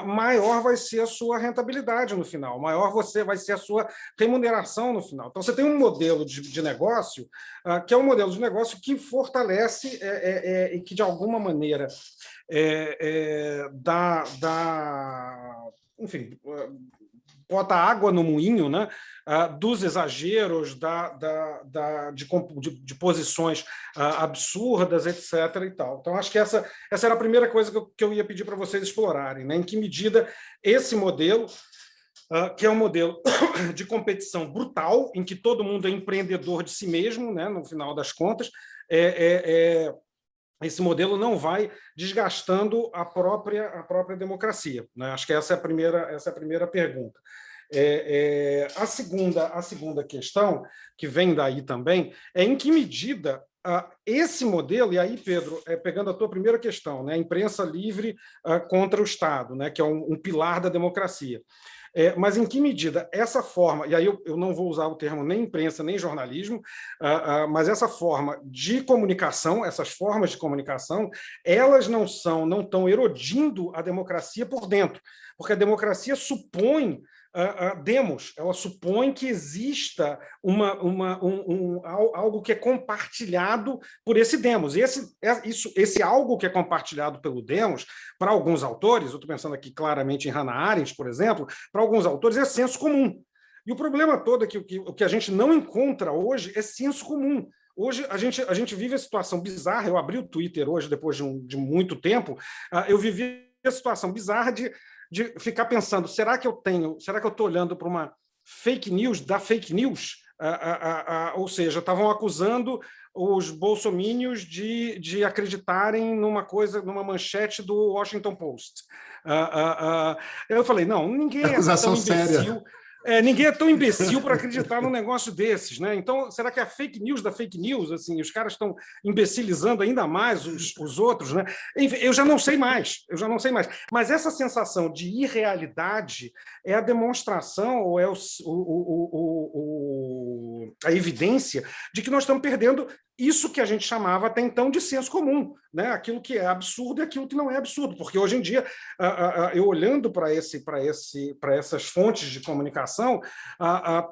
maior vai ser a sua rentabilidade no final, maior vai ser a sua remuneração no final. Então, você tem um modelo de negócio que é um modelo de negócio que fortalece e que, de alguma maneira, enfim, bota água no moinho, né? Dos exageros, de posições absurdas, etc. e tal. Então, acho que essa era a primeira coisa que eu ia pedir para vocês explorarem, né? Em que medida esse modelo, que é um modelo de competição brutal, em que todo mundo é empreendedor de si mesmo, né? No final das contas, esse modelo não vai desgastando a própria democracia, né? Acho que essa é a primeira pergunta. A segunda questão, que vem daí também, é em que medida esse modelo, e aí, Pedro, pegando a tua primeira questão, né, a imprensa livre contra o Estado, né, que é um pilar da democracia. Mas em que medida essa forma, e aí eu não vou usar o termo nem imprensa, nem jornalismo, mas essa forma de comunicação, essas formas de comunicação, elas não estão erodindo a democracia por dentro, porque a democracia supõe ela supõe que exista algo que é compartilhado por esse demos. E esse algo que é compartilhado pelo demos, para alguns autores, eu estou pensando aqui claramente em Hannah Arendt, por exemplo, para alguns autores é senso comum. E o problema todo é que o que a gente não encontra hoje é senso comum. Hoje a gente vive a situação bizarra. Eu abri o Twitter hoje, depois de muito tempo, eu vivi a situação bizarra de ficar pensando, será que eu estou olhando para uma fake news da fake news? Ou seja, estavam acusando os bolsomínios de acreditarem numa manchete do Washington Post. Eu falei, não, ninguém é tão imbecil. Ninguém é tão imbecil para acreditar num negócio desses, né? Então, será que é a fake news da fake news? Assim, os caras estão imbecilizando ainda mais os outros, né? Enfim, eu já não sei mais. Mas essa sensação de irrealidade é a demonstração ou é a evidência de que nós estamos perdendo isso que a gente chamava até então de senso comum, né? Aquilo que é absurdo e aquilo que não é absurdo, porque hoje em dia, eu olhando para essas fontes de comunicação,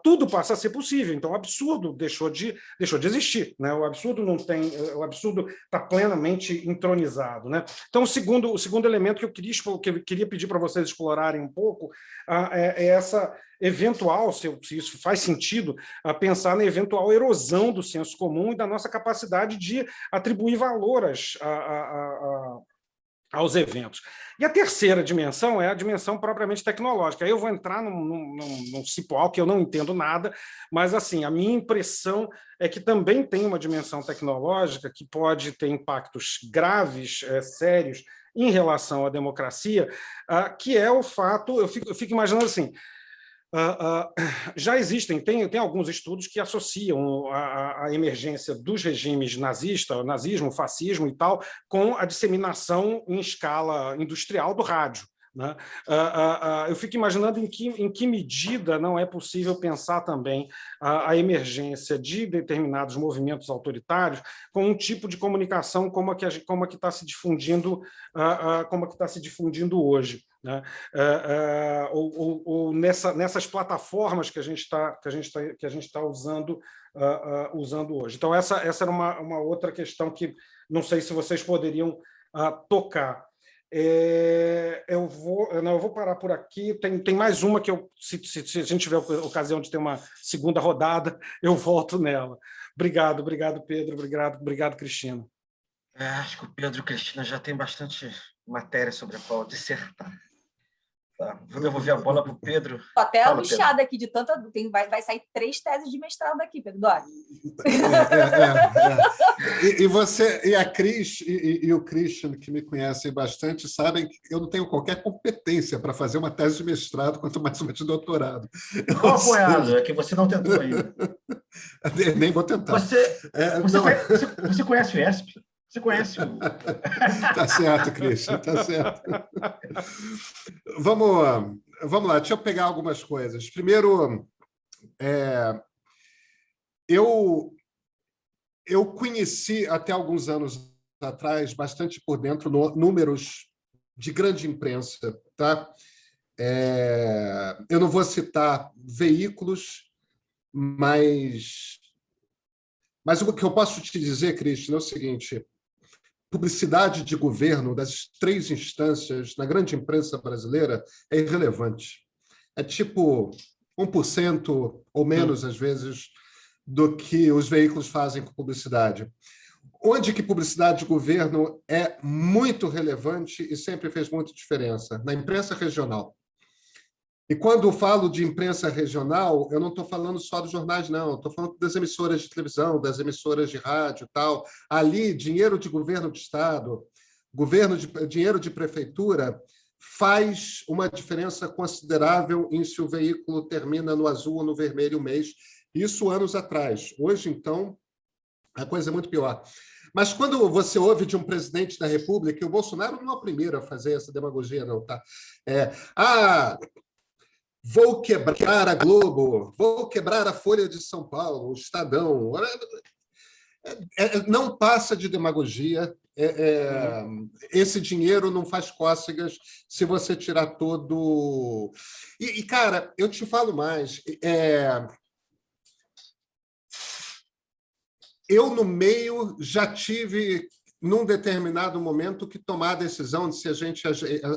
tudo passa a ser possível. Então, o absurdo deixou de existir, né? O absurdo está plenamente entronizado, né? Então, o segundo elemento que eu queria pedir para vocês explorarem um pouco é essa eventual, se isso faz sentido, pensar na eventual erosão do senso comum e da nossa capacidade de atribuir valor aos eventos. E a terceira dimensão é a dimensão propriamente tecnológica. Aí eu vou entrar num cipoal que eu não entendo nada, mas assim, a minha impressão é que também tem uma dimensão tecnológica que pode ter impactos graves, sérios, em relação à democracia, que é o fato, eu fico imaginando assim, já existem, tem alguns estudos que associam a emergência dos regimes nazista, nazismo, fascismo e tal, com a disseminação em escala industrial do rádio, né? Eu fico imaginando em que medida não é possível pensar também a emergência de determinados movimentos autoritários com um tipo de comunicação como a que está se difundindo, hoje, né? Ou nessas plataformas que a gente está usando hoje. Então, essa era uma outra questão que não sei se vocês poderiam tocar. Eu vou parar por aqui. Tem mais uma que se a gente tiver ocasião de ter uma segunda rodada, eu volto nela. Obrigado, Pedro. Obrigado, Cristina. Acho que o Pedro e a Cristina já tem bastante matéria sobre a qual dissertar. Tá. Vou devolver a bola para o Pedro. Estou até angustiada aqui de tanta... Vai sair 3 teses de mestrado daqui, Pedro Duarte. E você, e a Cris, e o Christian, que me conhecem bastante, sabem que eu não tenho qualquer competência para fazer uma tese de mestrado, quanto mais uma de doutorado. Não apoiado, é que você não tentou ainda. Nem vou tentar. Você conhece o ESP? Você conhece o... Tá certo, Christian, tá certo. Vamos lá, deixa eu pegar algumas coisas. Primeiro, eu conheci, até alguns anos atrás, bastante por dentro, números de grande imprensa. Tá? Eu não vou citar veículos, mas o que eu posso te dizer, Christian, é o seguinte: publicidade de governo das 3 instâncias na grande imprensa brasileira é irrelevante. É tipo 1% ou menos, às vezes, do que os veículos fazem com publicidade. Onde que publicidade de governo é muito relevante e sempre fez muita diferença? Na imprensa regional. E quando eu falo de imprensa regional, eu não estou falando só dos jornais, não. Estou falando das emissoras de televisão, das emissoras de rádio e tal. Ali, dinheiro de governo de Estado, dinheiro de prefeitura, faz uma diferença considerável em se o veículo termina no azul ou no vermelho o mês. Isso anos atrás. Hoje, então, a coisa é muito pior. Mas quando você ouve de um presidente da República, e o Bolsonaro não é o primeiro a fazer essa demagogia, não, tá? Vou quebrar a Globo, vou quebrar a Folha de São Paulo, o Estadão. Não passa de demagogia. Esse dinheiro não faz cócegas se você tirar todo... E cara, eu te falo mais. Eu, no meio, já tive num determinado momento, que tomar a decisão de se a gente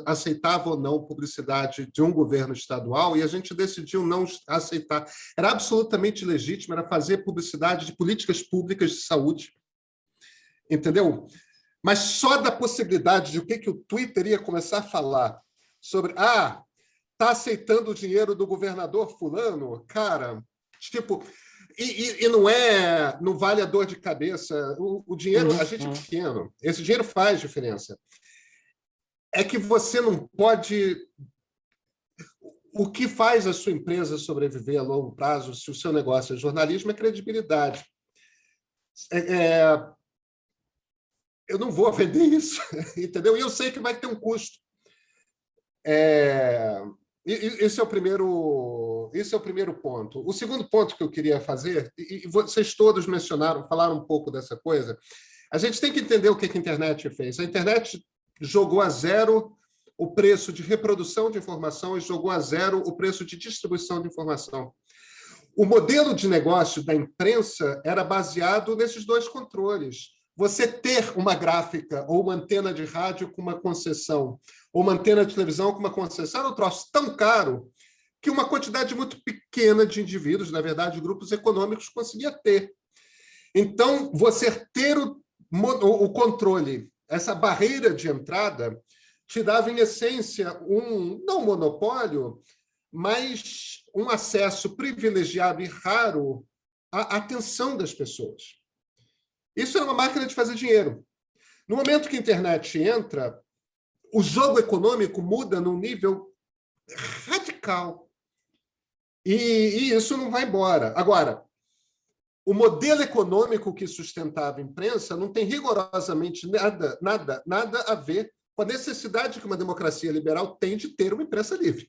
aceitava ou não publicidade de um governo estadual, e a gente decidiu não aceitar. Era absolutamente legítimo, era fazer publicidade de políticas públicas de saúde, entendeu? Mas só da possibilidade de o que o Twitter ia começar a falar sobre está aceitando o dinheiro do governador fulano, cara, tipo... E não vale a dor de cabeça. O dinheiro, a gente é pequeno, esse dinheiro faz diferença. É que você não pode... O que faz a sua empresa sobreviver a longo prazo, se o seu negócio é jornalismo, é credibilidade. Eu não vou vender isso, entendeu? E eu sei que vai ter um custo. Esse é o primeiro ponto. O segundo ponto que eu queria fazer, e vocês todos falaram um pouco dessa coisa, a gente tem que entender o que a internet fez. A internet jogou a zero o preço de reprodução de informação e jogou a zero o preço de distribuição de informação. O modelo de negócio da imprensa era baseado nesses dois controles. Você ter uma gráfica ou uma antena de rádio com uma concessão, ou uma antena de televisão com uma concessão, era um troço tão caro que uma quantidade muito pequena de indivíduos, na verdade, grupos econômicos, conseguia ter. Então, você ter o controle, essa barreira de entrada, te dava, em essência, não monopólio, mas um acesso privilegiado e raro à atenção das pessoas. Isso era uma máquina de fazer dinheiro. No momento que a internet entra, o jogo econômico muda num nível radical. E isso não vai embora. Agora, o modelo econômico que sustentava a imprensa não tem rigorosamente nada a ver com a necessidade que uma democracia liberal tem de ter uma imprensa livre.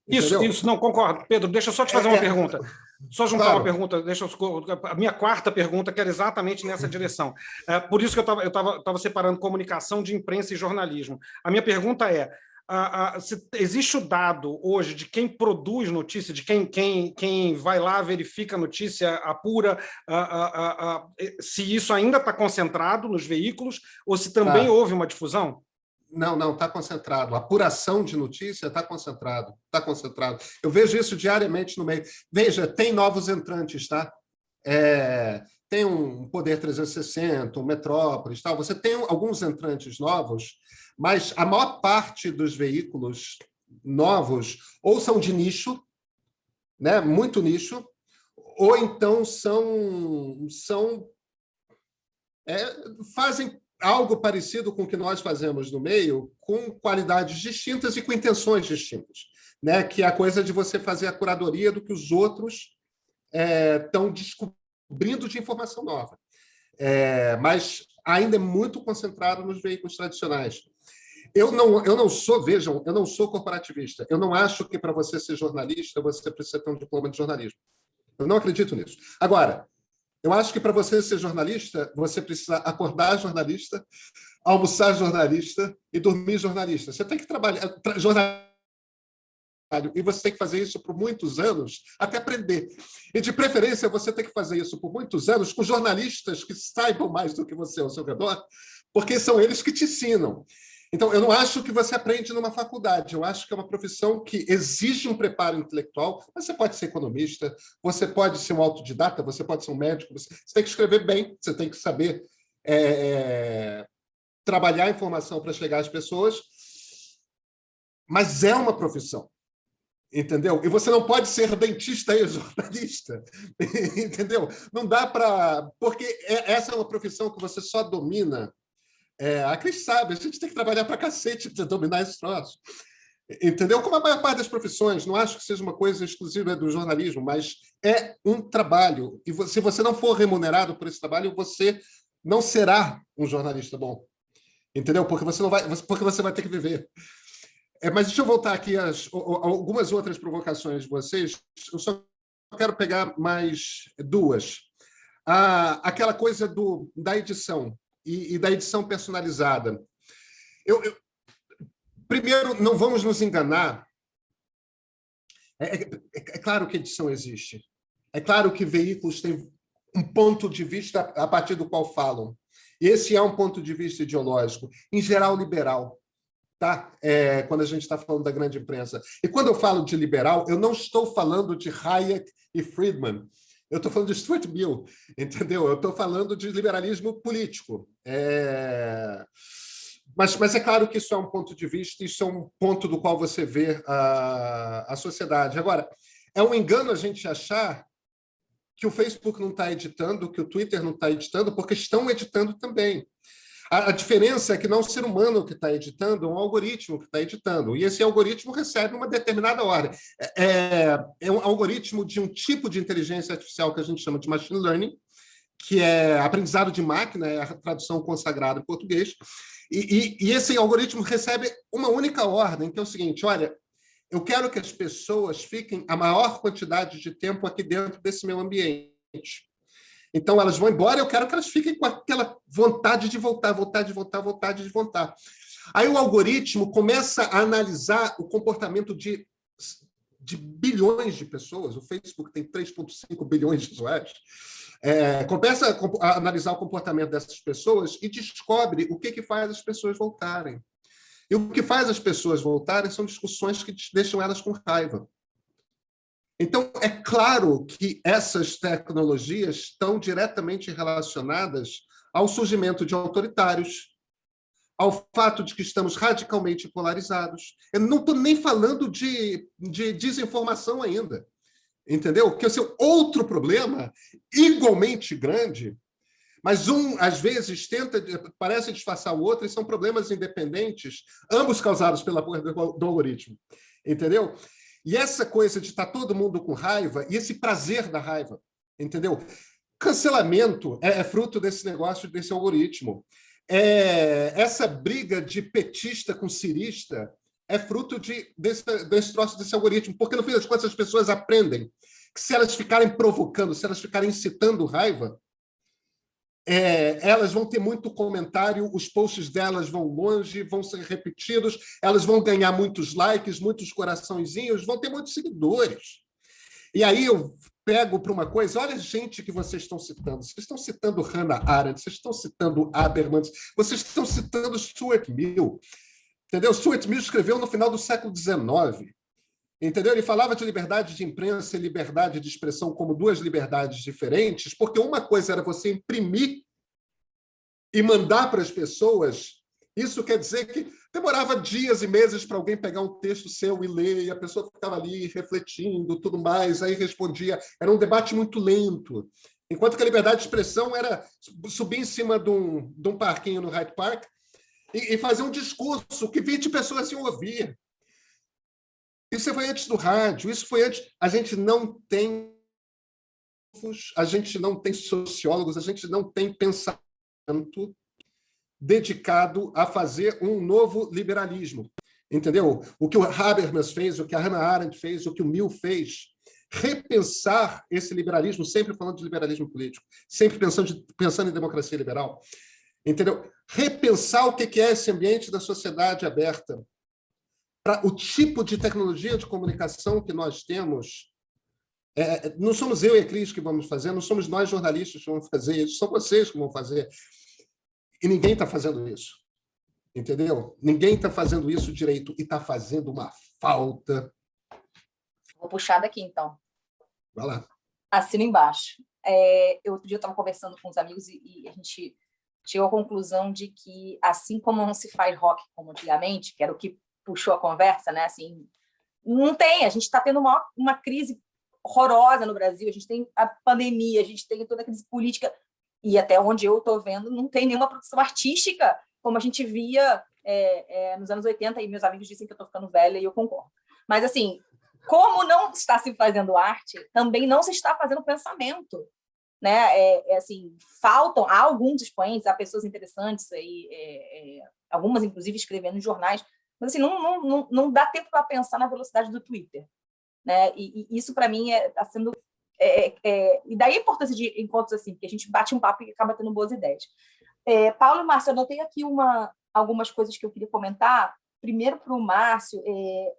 Isso não concordo. Pedro, deixa eu só te fazer uma pergunta. Só juntar uma pergunta, a minha quarta pergunta, que era exatamente nessa direção. Por isso que eu estava separando comunicação de imprensa e jornalismo. A minha pergunta é, se existe o dado hoje de quem produz notícia, de quem vai lá, verifica a notícia, apura, se isso ainda está concentrado nos veículos ou se também houve uma difusão? Não, está concentrado. A apuração de notícia está concentrado. Está concentrado. Eu vejo isso diariamente no meio. Veja, tem novos entrantes, tá? Tem um Poder 360, um Metrópolis, tal. Você tem alguns entrantes novos, mas a maior parte dos veículos novos ou são de nicho, né? Muito nicho, ou então fazem algo parecido com o que nós fazemos no meio, com qualidades distintas e com intenções distintas, né? Que é a coisa de você fazer a curadoria do que os outros estão descobrindo de informação nova. Mas ainda é muito concentrado nos veículos tradicionais. Eu não sou corporativista. Eu não acho que para você ser jornalista você precisa ter um diploma de jornalismo. Eu não acredito nisso. Agora, eu acho que para você ser jornalista, você precisa acordar jornalista, almoçar jornalista e dormir jornalista. Você tem que trabalhar jornalista e você tem que fazer isso por muitos anos até aprender. E, de preferência, você tem que fazer isso por muitos anos com jornalistas que saibam mais do que você ao seu redor, porque são eles que te ensinam. Então, eu não acho que você aprende numa faculdade. Eu acho que é uma profissão que exige um preparo intelectual. Mas você pode ser economista, você pode ser um autodidata, você pode ser um médico. Você tem que escrever bem, você tem que saber trabalhar a informação para chegar às pessoas. Mas é uma profissão, entendeu? E você não pode ser dentista e jornalista, entendeu? Não dá para... Porque essa é uma profissão que você só domina... A Cris sabe, a gente tem que trabalhar para cacete para dominar esse troço. Entendeu? Como a maior parte das profissões, não acho que seja uma coisa exclusiva do jornalismo, mas é um trabalho. E se você não for remunerado por esse trabalho, você não será um jornalista bom. Entendeu? Porque você vai ter que viver. Mas deixa eu voltar aqui a algumas outras provocações de vocês. Eu só quero pegar mais duas. Aquela coisa da edição. E da edição personalizada. Primeiro, não vamos nos enganar. É claro que edição existe. É claro que veículos têm um ponto de vista a partir do qual falam. Esse é um ponto de vista ideológico, em geral liberal, tá? Quando a gente está falando da grande imprensa. E quando eu falo de liberal, eu não estou falando de Hayek e Friedman, eu estou falando de Stuart Mill, entendeu? Eu estou falando de liberalismo político. Mas é claro que isso é um ponto de vista, isso é um ponto do qual você vê a sociedade. Agora, é um engano a gente achar que o Facebook não está editando, que o Twitter não está editando, porque estão editando também. A diferença é que não é um ser humano que está editando, é um algoritmo que está editando. E esse algoritmo recebe uma determinada ordem. É um algoritmo de um tipo de inteligência artificial que a gente chama de machine learning, que é aprendizado de máquina, é a tradução consagrada em português. E esse algoritmo recebe uma única ordem, que é o seguinte: olha, eu quero que as pessoas fiquem a maior quantidade de tempo aqui dentro desse meu ambiente. Então, elas vão embora, eu quero que elas fiquem com aquela vontade de voltar, vontade de voltar, vontade de voltar. Aí o algoritmo começa a analisar o comportamento de bilhões de pessoas, o Facebook tem 3,5 bilhões de usuários, começa a analisar o comportamento dessas pessoas e descobre o que faz as pessoas voltarem. E o que faz as pessoas voltarem são discussões que deixam elas com raiva. Então, é claro que essas tecnologias estão diretamente relacionadas ao surgimento de autoritários, ao fato de que estamos radicalmente polarizados. Eu não estou nem falando de desinformação ainda, entendeu? Porque esse é outro problema, igualmente grande, mas um, às vezes, parece disfarçar o outro, e são problemas independentes, ambos causados pela porra do algoritmo, entendeu? E essa coisa de estar todo mundo com raiva, e esse prazer da raiva, entendeu? Cancelamento é fruto desse negócio, desse algoritmo. Essa briga de petista com cirista é fruto desse troço, desse algoritmo, porque, no fim das contas, as pessoas aprendem que se elas ficarem provocando, se elas ficarem incitando raiva, elas vão ter muito comentário, os posts delas vão longe, vão ser repetidos, elas vão ganhar muitos likes, muitos coraçõezinhos, vão ter muitos seguidores. E aí eu pego para uma coisa, olha a gente que vocês estão citando. Vocês estão citando Hannah Arendt, vocês estão citando Habermas, vocês estão citando Stuart Mill. Entendeu? Stuart Mill escreveu no final do século XIX. Entendeu? Ele falava de liberdade de imprensa e liberdade de expressão como duas liberdades diferentes, porque uma coisa era você imprimir e mandar para as pessoas. Isso quer dizer que demorava dias e meses para alguém pegar um texto seu e ler, e a pessoa ficava ali refletindo, tudo mais, aí respondia. Era um debate muito lento. Enquanto que a liberdade de expressão era subir em cima de um parquinho no Hyde Park e fazer um discurso que 20 pessoas iam ouvir. Isso foi antes do rádio, isso foi antes. A gente não tem sociólogos, a gente não tem pensamento dedicado a fazer um novo liberalismo. Entendeu? O que o Habermas fez, o que a Hannah Arendt fez, o que o Mill fez, repensar esse liberalismo, sempre falando de liberalismo político, sempre pensando em democracia liberal. Entendeu? Repensar o que é esse ambiente da sociedade aberta, para o tipo de tecnologia de comunicação que nós temos. Não somos eu e a Cris que vamos fazer, não somos nós jornalistas que vamos fazer isso, são vocês que vão fazer. E ninguém está fazendo isso. Entendeu? Ninguém está fazendo isso direito e está fazendo uma falta. Vou puxar daqui, então. Vai lá. Assina embaixo. Outro dia eu estava conversando com uns amigos e a gente chegou à conclusão de que, assim como não se faz rock como antigamente, que era o que puxou a conversa, né? Assim, não tem, a gente está tendo uma crise horrorosa no Brasil, a gente tem a pandemia, a gente tem toda a crise política, e até onde eu estou vendo, não tem nenhuma produção artística como a gente via nos anos 80, e meus amigos dizem que eu estou ficando velha, e eu concordo. Mas, assim, como não está se fazendo arte, também não se está fazendo pensamento. Né? Assim, há alguns expoentes, há pessoas interessantes, algumas, inclusive, escrevendo em jornais, mas assim, não dá tempo para pensar na velocidade do Twitter. Né? E isso, para mim, está sendo... e daí a importância de encontros assim, que a gente bate um papo e acaba tendo boas ideias. Paulo e Márcio, eu anotei aqui algumas coisas que eu queria comentar. Primeiro, para o Márcio,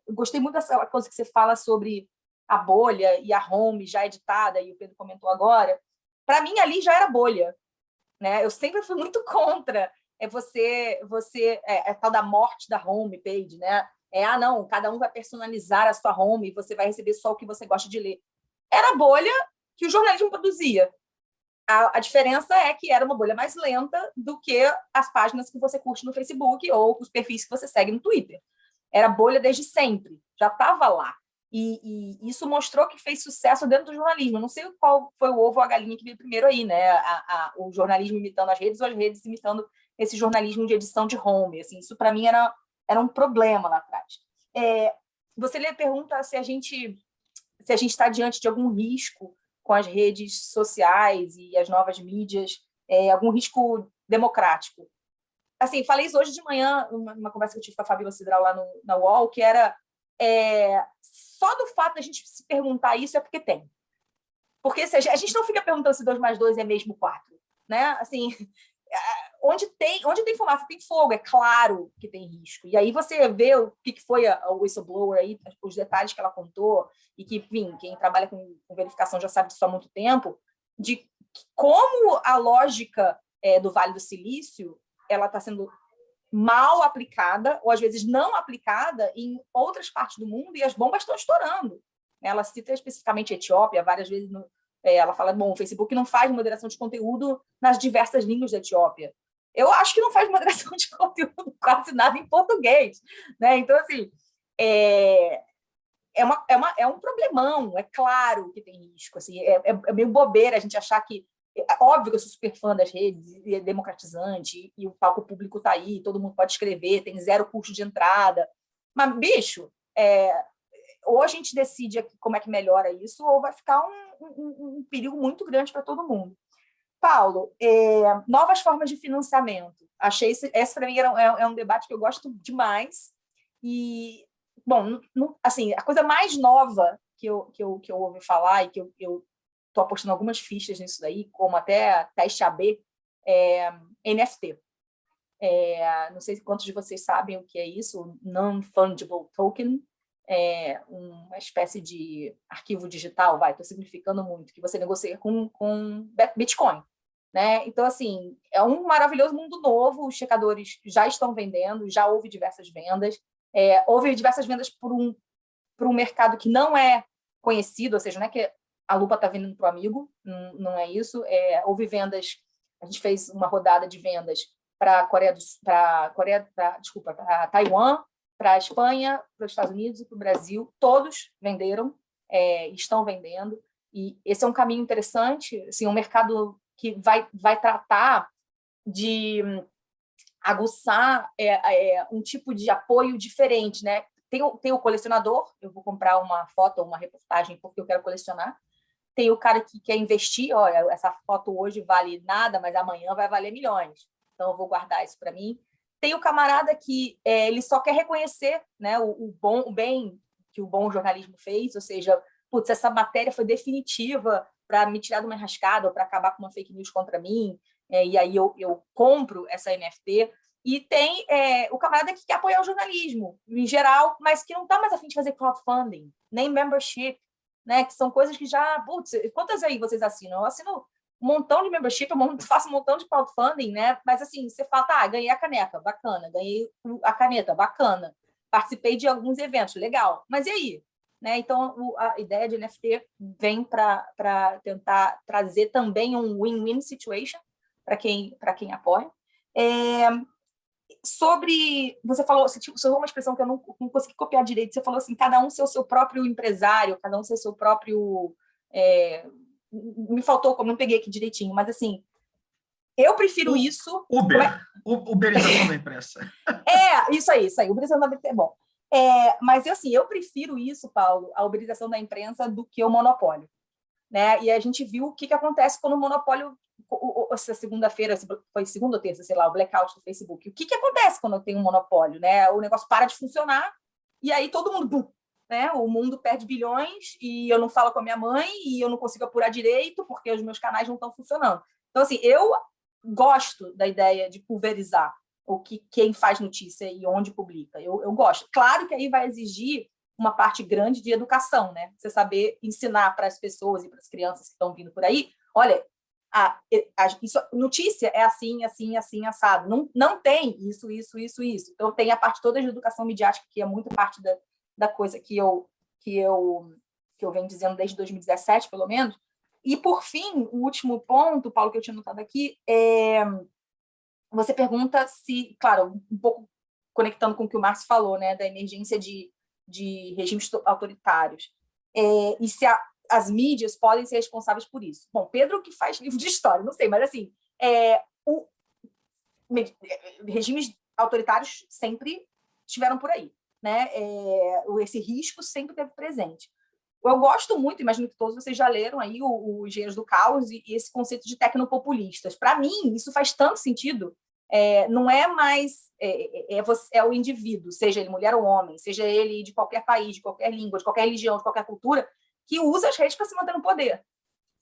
eu gostei muito dessa coisa que você fala sobre a bolha e a home já editada, e o Pedro comentou agora. Para mim, ali já era bolha. né? Eu sempre fui muito contra a tal da morte da homepage, né? Não, cada um vai personalizar a sua home e você vai receber só o que você gosta de ler. Era a bolha que o jornalismo produzia. A diferença é que era uma bolha mais lenta do que as páginas que você curte no Facebook ou os perfis que você segue no Twitter. Era bolha desde sempre, já estava lá. E isso mostrou que fez sucesso dentro do jornalismo. Eu não sei qual foi o ovo ou a galinha que veio primeiro aí, né? O jornalismo imitando as redes ou as redes imitando esse jornalismo de edição de home. Assim, isso, para mim, era um problema lá atrás. Você lhe pergunta se a gente está diante de algum risco com as redes sociais e as novas mídias, algum risco democrático. Assim, falei isso hoje de manhã, numa conversa que eu tive com a Fabíola Cidral lá na UOL, que era só do fato da gente se perguntar isso é porque tem. Porque se a gente não fica perguntando se 2 mais 2 é mesmo 4. Né? Assim, onde tem fumaça, tem fogo, é claro que tem risco. E aí você vê o que foi a whistleblower, aí, os detalhes que ela contou, e que, enfim, quem trabalha com verificação já sabe disso há muito tempo, de como a lógica do Vale do Silício ela está sendo mal aplicada, ou às vezes não aplicada, em outras partes do mundo, e as bombas estão estourando. Ela cita especificamente a Etiópia, várias vezes ela fala, o Facebook não faz moderação de conteúdo nas diversas línguas da Etiópia. Eu acho que não faz moderação de conteúdo quase nada em português. Né? Então, assim, é um problemão, é claro que tem risco. Assim, é meio bobeira a gente achar que óbvio que eu sou super fã das redes, e é democratizante, e o palco público está aí, todo mundo pode escrever, tem 0 custo de entrada. Mas, bicho, ou a gente decide aqui como é que melhora isso, ou vai ficar um perigo muito grande para todo mundo. Paulo, novas formas de financiamento. Achei esse para mim é um debate que eu gosto demais. E, bom, assim, a coisa mais nova que eu ouvi falar e que eu estou apostando algumas fichas nisso daí, como até teste AB, NFT. Não sei quantos de vocês sabem o que é isso, Non-Fungible Token, uma espécie de arquivo digital, estou simplificando muito, que você negocia com Bitcoin. Né? Então, assim, é um maravilhoso mundo novo, os checadores já estão vendendo, já houve diversas vendas, houve diversas vendas por um mercado que não é conhecido, ou seja, não é que a lupa está vendendo para o amigo, não é isso. Houve vendas, a gente fez uma rodada de vendas para Taiwan, para a Espanha, para os Estados Unidos e para o Brasil. Todos venderam, estão vendendo, e esse é um caminho interessante, assim, um mercado que vai tratar de aguçar um tipo de apoio diferente, né? Tem o colecionador, eu vou comprar uma foto ou uma reportagem porque eu quero colecionar. Tem o cara que quer investir, olha, essa foto hoje vale nada, mas amanhã vai valer milhões. Então, eu vou guardar isso para mim. Tem o camarada que ele só quer reconhecer, né, o bem que o bom jornalismo fez, ou seja, putz, essa matéria foi definitiva para me tirar de uma enrascada ou para acabar com uma fake news contra mim, e aí eu compro essa NFT. E tem o camarada que quer apoiar o jornalismo, em geral, mas que não está mais a fim de fazer crowdfunding, nem membership, né? Que são coisas que já... Putz, quantas aí vocês assinam? Eu assino um montão de membership, eu faço um montão de crowdfunding, né? Mas, assim, você fala, ganhei a caneca, bacana, ganhei a caneta, bacana, participei de alguns eventos, legal. Mas e aí? Né? Então, a ideia de NFT vem para tentar trazer também um win-win situation para quem apoia. Sobre... Você falou, você usou uma expressão que eu não consegui copiar direito, você falou assim, cada um ser o seu próprio empresário, cada um ser o seu próprio... me faltou, como não peguei aqui direitinho, mas assim, eu prefiro isso... Uberização da imprensa. Isso aí, uberização da imprensa é bom. Mas assim, eu prefiro isso, Paulo, a uberização da imprensa, do que o monopólio. Né? E a gente viu o que acontece quando o monopólio... Essa segunda-feira, foi segunda ou terça, sei lá, o blackout do Facebook. O que acontece quando eu tenho um monopólio? Né? O negócio para de funcionar e aí todo mundo... Né? O mundo perde bilhões e eu não falo com a minha mãe e eu não consigo apurar direito porque os meus canais não estão funcionando. Então, assim, eu gosto da ideia de pulverizar quem faz notícia e onde publica. Eu gosto. Claro que aí vai exigir uma parte grande de educação, né? Você saber ensinar para as pessoas e para as crianças que estão vindo por aí, olha, notícia é assim, assim, assim, assado. Não tem isso. Então, tem a parte toda de educação midiática, que é muito parte da coisa que eu venho dizendo desde 2017, pelo menos. E, por fim, o último ponto, Paulo, que eu tinha notado aqui, você pergunta se, claro, um pouco conectando com o que o Márcio falou, né, da emergência de regimes autoritários, e se as mídias podem ser responsáveis por isso. Bom, Pedro que faz livro de história, não sei, mas assim, regimes autoritários sempre estiveram por aí, né? Esse risco sempre teve presente. Eu gosto muito, imagino que todos vocês já leram aí o Engenheiros do Caos e esse conceito de tecnopopulistas. Para mim, isso faz tanto sentido. Não é mais o indivíduo, seja ele mulher ou homem, seja ele de qualquer país, de qualquer língua, de qualquer religião, de qualquer cultura, que usa as redes para se manter no poder.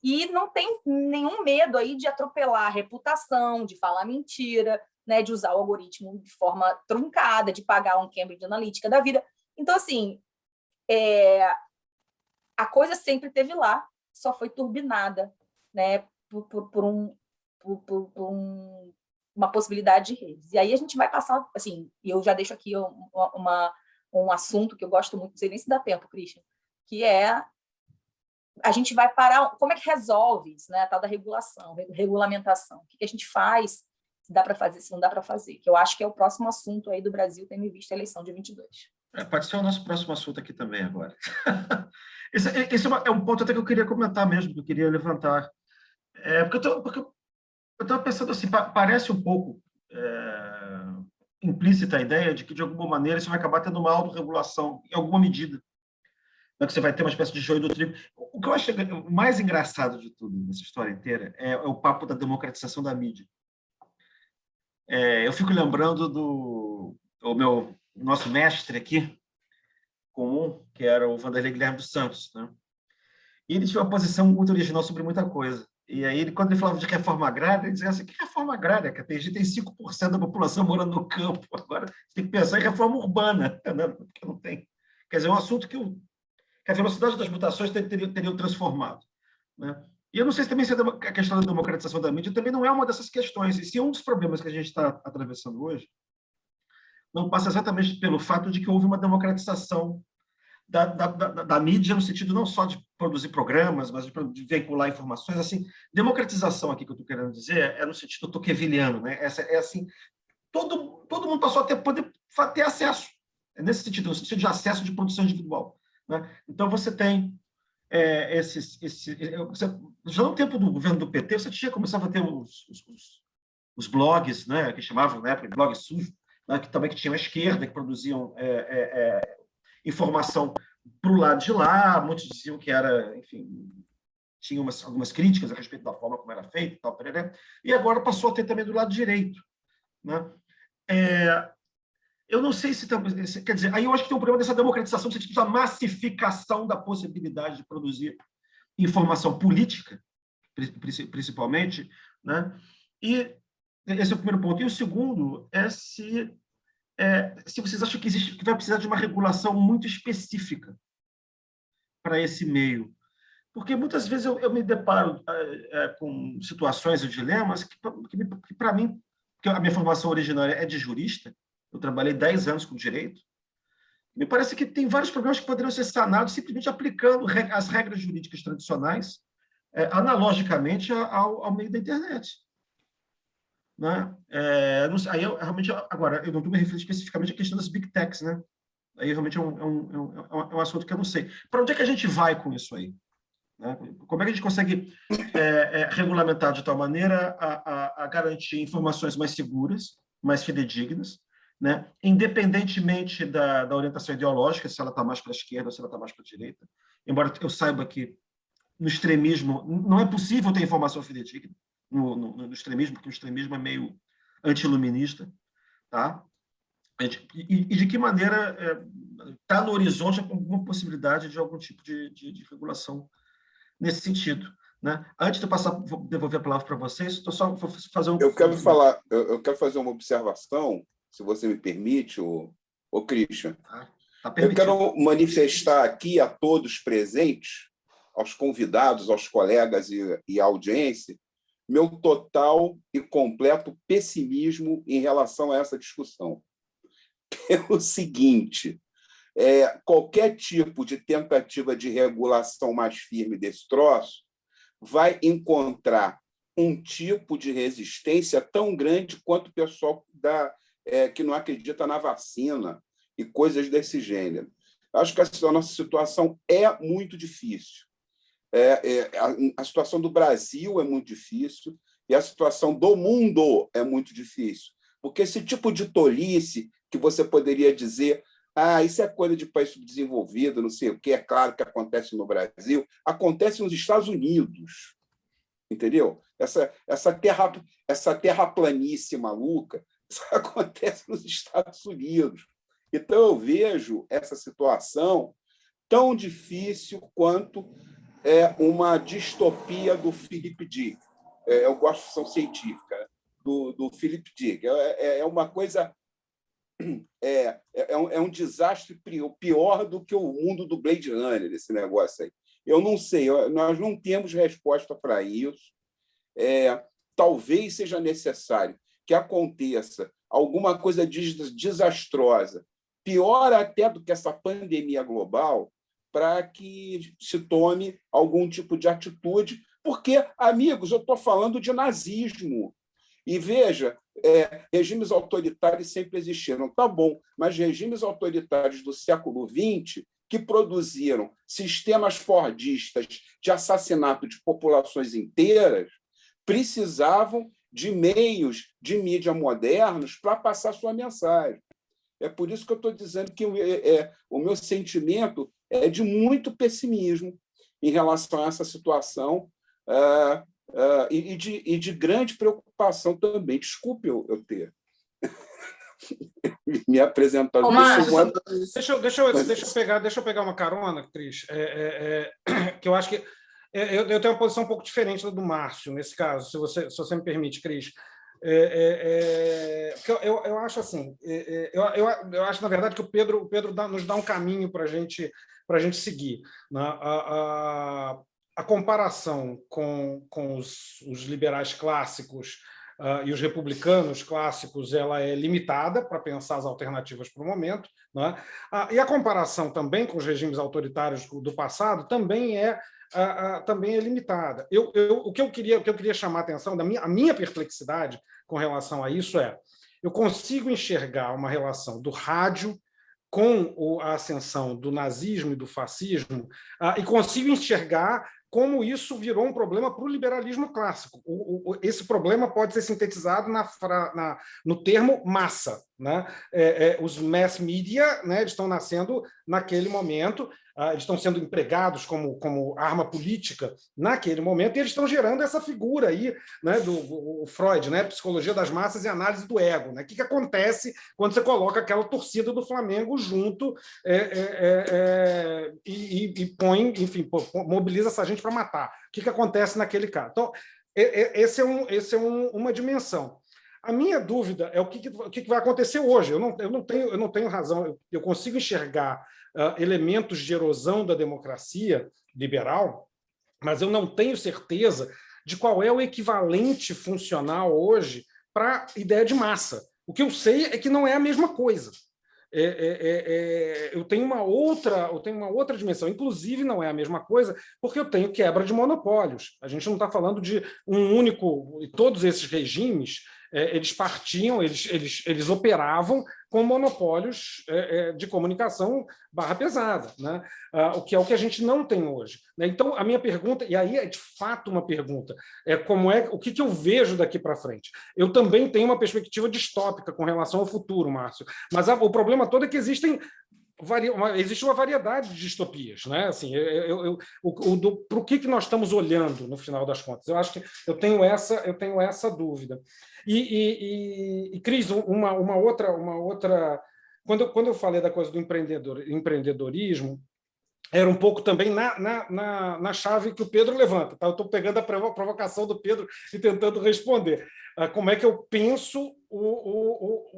E não tem nenhum medo aí de atropelar a reputação, de falar mentira, né, de usar o algoritmo de forma truncada, de pagar um Cambridge Analytica da vida. Então, assim, a coisa sempre esteve lá, só foi turbinada, né, por uma possibilidade de redes. E aí a gente vai passar, assim, e eu já deixo aqui um assunto que eu gosto muito, não sei nem se dá tempo, Christian, que a gente vai parar, como é que resolve isso, né, a tal da regulação, regulamentação, o que a gente faz, se dá para fazer, se não dá para fazer, que eu acho que é o próximo assunto aí do Brasil, tendo em vista a eleição de 22. Pode ser o nosso próximo assunto aqui também agora. Esse é um ponto até que eu queria comentar mesmo, que eu queria levantar. Porque eu estava pensando assim, parece um pouco implícita a ideia de que, de alguma maneira, isso vai acabar tendo uma autorregulação, em alguma medida. Né, que você vai ter uma espécie de joio do trigo. O que eu acho mais engraçado de tudo, nessa história inteira, é o papo da democratização da mídia. Eu fico lembrando do nosso mestre aqui, comum, que era o Vanderlei Guilherme dos Santos, né? E ele tinha uma posição muito original sobre muita coisa. E aí, quando ele falava de reforma agrária, ele dizia assim, que reforma agrária? Que a gente tem 5% da população morando no campo. Agora, você tem que pensar em reforma urbana, né? Porque não tem. Quer dizer, é um assunto que a velocidade das mutações teriam transformado, né? E eu não sei se também a questão da democratização da mídia também não é uma dessas questões. E se um dos problemas que a gente está atravessando hoje não passa exatamente pelo fato de que houve uma democratização da mídia, no sentido não só de produzir programas, mas de veicular informações. Assim, democratização aqui que eu estou querendo dizer no sentido tocquevilleano, né? Assim, todo mundo passou a poder ter acesso, nesse sentido, no sentido de acesso de produção individual, né? Então, você tem já no tempo do governo do PT, você começava a ter os blogs, né, que chamavam, na época, de blog sujo, né, que também tinham a esquerda, que produziam informação para o lado de lá, muitos diziam que era, enfim, tinha algumas críticas a respeito da forma como era feito, e agora passou a ter também do lado direito, né? Eu não sei se... Quer dizer, aí eu acho que tem um problema dessa democratização, no sentido da massificação da possibilidade de produzir informação política, principalmente, né? E esse é o primeiro ponto. E o segundo é se vocês acham que vai precisar de uma regulação muito específica para esse meio. Porque muitas vezes eu me deparo com situações e dilemas que para mim, porque a minha formação originária é de jurista, eu trabalhei 10 anos com direito, me parece que tem vários problemas que poderiam ser sanados simplesmente aplicando as regras jurídicas tradicionais analogicamente ao meio da internet. Né? Aí realmente, agora, eu não estou me referindo especificamente à questão das big techs, né? Aí realmente é um assunto que eu não sei. Para onde é que a gente vai com isso aí? Né? Como é que a gente consegue regulamentar de tal maneira a garantir informações mais seguras, mais fidedignas, né? Independentemente da orientação ideológica, se ela está mais para a esquerda ou se ela está mais para a direita? Embora eu saiba que no extremismo não é possível ter informação fidedigna, no extremismo, porque o extremismo é meio antiluminista, tá? E de que maneira está no horizonte alguma possibilidade de algum tipo de regulação nesse sentido, né? Antes de eu devolver a palavra para vocês, estou só vou fazer eu quero fazer uma observação, se você me permite, o Christian. Tá eu quero manifestar aqui a todos presentes, aos convidados, aos colegas e à audiência, meu total e completo pessimismo em relação a essa discussão. Pelo seguinte, qualquer tipo de tentativa de regulação mais firme desse troço vai encontrar um tipo de resistência tão grande quanto o pessoal que não acredita na vacina e coisas desse gênero. Acho que a nossa situação é muito difícil. A situação do Brasil é muito difícil e a situação do mundo é muito difícil, porque esse tipo de tolice que você poderia dizer isso é coisa de país subdesenvolvido, não sei o que, é claro que acontece no Brasil, acontece nos Estados Unidos, entendeu? Essa terraplanice maluca, isso acontece nos Estados Unidos. Então, eu vejo essa situação tão difícil quanto uma distopia do Philip Dick. Eu gosto de ficção científica, do Philip Dick. É uma coisa... É um desastre pior do que o mundo do Blade Runner, esse negócio aí. Eu não sei, nós não temos resposta para isso. Talvez seja necessário que aconteça alguma coisa desastrosa, pior até do que essa pandemia global, para que se tome algum tipo de atitude, porque, amigos, eu estou falando de nazismo. E veja, regimes autoritários sempre existiram, tá bom, mas regimes autoritários do século XX que produziram sistemas fordistas de assassinato de populações inteiras precisavam de meios de mídia modernos para passar sua mensagem. É por isso que eu estou dizendo que o meu sentimento é de muito pessimismo em relação a essa situação e de grande preocupação também. Desculpe eu ter me apresentado. Deixa eu pegar uma carona, Cris, que eu acho que eu tenho uma posição um pouco diferente da do Márcio, nesse caso, se você me permite, Cris. Eu acho assim, eu acho, na verdade, que o Pedro nos dá um caminho para a gente seguir. Né? A comparação com os liberais clássicos e os republicanos clássicos ela é limitada para pensar as alternativas para o momento. Né? E a comparação também com os regimes autoritários do passado também é limitada. O que eu queria chamar a atenção, a minha perplexidade com relação a isso eu consigo enxergar uma relação do rádio com a ascensão do nazismo e do fascismo e consigo enxergar como isso virou um problema para o liberalismo clássico. Esse problema pode ser sintetizado no termo massa. Né? Os mass media, né, estão nascendo naquele momento, eles estão sendo empregados como arma política naquele momento, e eles estão gerando essa figura aí, né, do Freud, né, psicologia das massas e análise do ego. Né? O que acontece quando você coloca aquela torcida do Flamengo junto e põe, enfim, mobiliza essa gente para matar? O que acontece naquele caso? Então, esse é uma dimensão. A minha dúvida é o que vai acontecer hoje. Eu não tenho razão. Eu consigo enxergar elementos de erosão da democracia liberal, mas eu não tenho certeza de qual é o equivalente funcional hoje para a ideia de massa. O que eu sei é que não é a mesma coisa. Eu tenho uma outra dimensão. Inclusive, não é a mesma coisa porque eu tenho quebra de monopólios. A gente não está falando de um único... Todos esses regimes, eles partiam, eles operavam com monopólios de comunicação barra pesada, né? O que é o que a gente não tem hoje. Né? Então, a minha pergunta, e aí é de fato uma pergunta, o que eu vejo daqui para frente? Eu também tenho uma perspectiva distópica com relação ao futuro, Márcio, mas o problema todo é que existe uma variedade de distopias, né? Assim, para o que nós estamos olhando no final das contas? Eu acho que eu tenho essa dúvida. E Cris, uma outra quando eu falei da coisa do empreendedorismo, era um pouco também na chave que o Pedro levanta. Tá? Eu estou pegando a provocação do Pedro e tentando responder. Como é que eu penso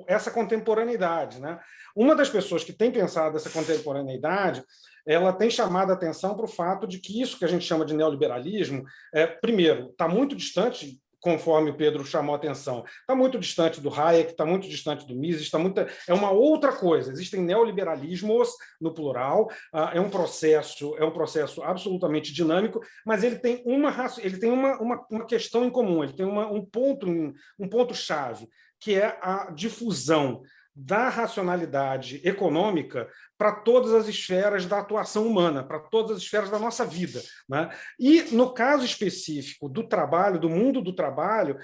essa contemporaneidade? Né? Uma das pessoas que tem pensado essa contemporaneidade, ela tem chamado a atenção para o fato de que isso que a gente chama de neoliberalismo, primeiro, está muito distante, conforme o Pedro chamou a atenção. Está muito distante do Hayek, está muito distante do Mises, é uma outra coisa. Existem neoliberalismos, no plural, é um processo absolutamente dinâmico, mas ele tem uma questão em comum, ele tem um ponto-chave, que é a difusão da racionalidade econômica para todas as esferas da atuação humana, para todas as esferas da nossa vida, né? E, no caso específico do trabalho, do mundo do trabalho,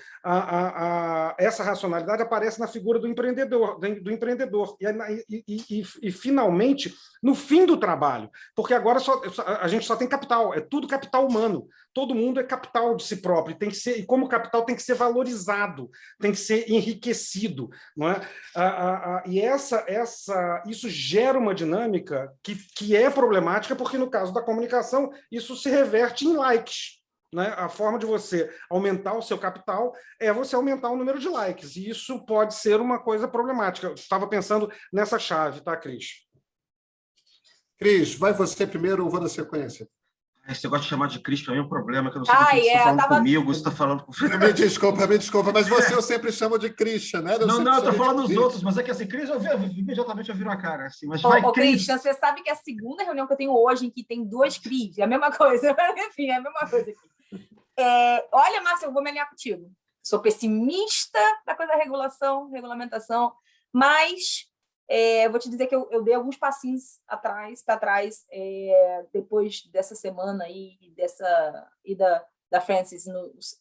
essa racionalidade aparece na figura do empreendedor, e finalmente, no fim do trabalho, porque agora a gente só tem capital, é tudo capital humano, todo mundo é capital de si próprio, tem que ser, e como capital tem que ser valorizado, tem que ser enriquecido, não é? E isso gera uma dinâmica que é problemática, porque no caso da comunicação isso se reverte em likes, né? A forma de você aumentar o seu capital é você aumentar o número de likes, e isso pode ser uma coisa problemática. Eu estava pensando nessa chave, tá, Cris? Cris, vai você primeiro ou vou na sequência? Esse negócio de chamar de Cris para mim é um problema, que eu não sei se você está falando comigo, se está falando com... Me desculpa, mas você eu sempre chamo de Christian, né? Não, eu estou falando dos outros, mas é que assim, Cris, imediatamente eu viro a cara. Assim, mas Ô, Christian, você sabe que a segunda reunião que eu tenho hoje, em que tem 2 Cris, é a mesma coisa, enfim, é a mesma coisa aqui. Olha, Márcia, eu vou me alinhar contigo. Sou pessimista da coisa da regulação, regulamentação, mas... vou te dizer que eu dei alguns passinhos para trás, depois dessa semana aí, dessa ida da Francis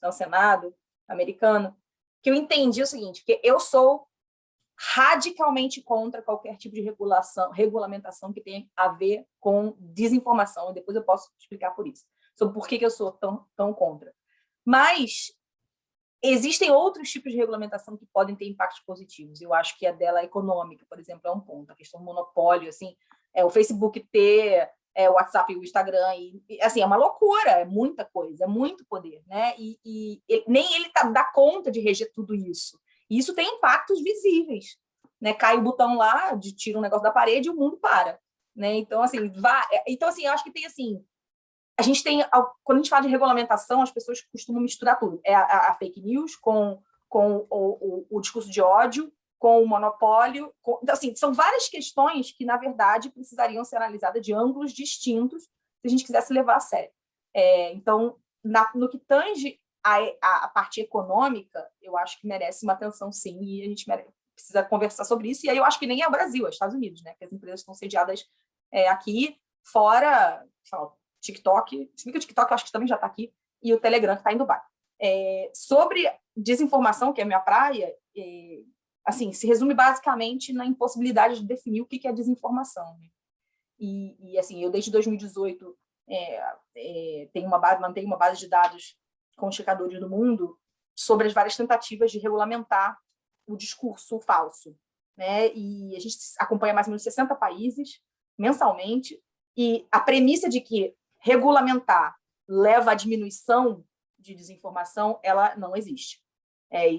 no Senado americano, que eu entendi o seguinte, que eu sou radicalmente contra qualquer tipo de regulamentação que tenha a ver com desinformação, e depois eu posso explicar por isso, sobre por que eu sou tão contra. Mas existem outros tipos de regulamentação que podem ter impactos positivos. Eu acho que a dela econômica, por exemplo, é um ponto. A questão do monopólio, assim, o Facebook ter o WhatsApp e o Instagram, assim, é uma loucura, é muita coisa, é muito poder, né? E nem ele dá conta de reger tudo isso. E isso tem impactos visíveis, né? Cai o botão lá, tira um negócio da parede e o mundo para, né? Então, assim, eu acho que tem, assim, a gente tem, quando a gente fala de regulamentação, as pessoas costumam misturar tudo. A fake news com o discurso de ódio, com o monopólio. Então, assim, são várias questões que, na verdade, precisariam ser analisadas de ângulos distintos se a gente quisesse levar a sério. Então, no que tange a parte econômica, eu acho que merece uma atenção, sim, e a gente precisa conversar sobre isso. E aí eu acho que nem é o Brasil, é os Estados Unidos, né? Que as empresas estão sediadas aqui, fora... TikTok, se bem que o TikTok eu acho que também já está aqui, e o Telegram que está em Dubai. Sobre desinformação, que é a minha praia, assim, se resume basicamente na impossibilidade de definir o que é desinformação, né? E assim, eu desde 2018 mantenho uma base de dados com os checadores do mundo sobre as várias tentativas de regulamentar o discurso falso, né? E a gente acompanha mais ou menos 60 países mensalmente, e a premissa de que regulamentar leva à diminuição de desinformação, ela não existe.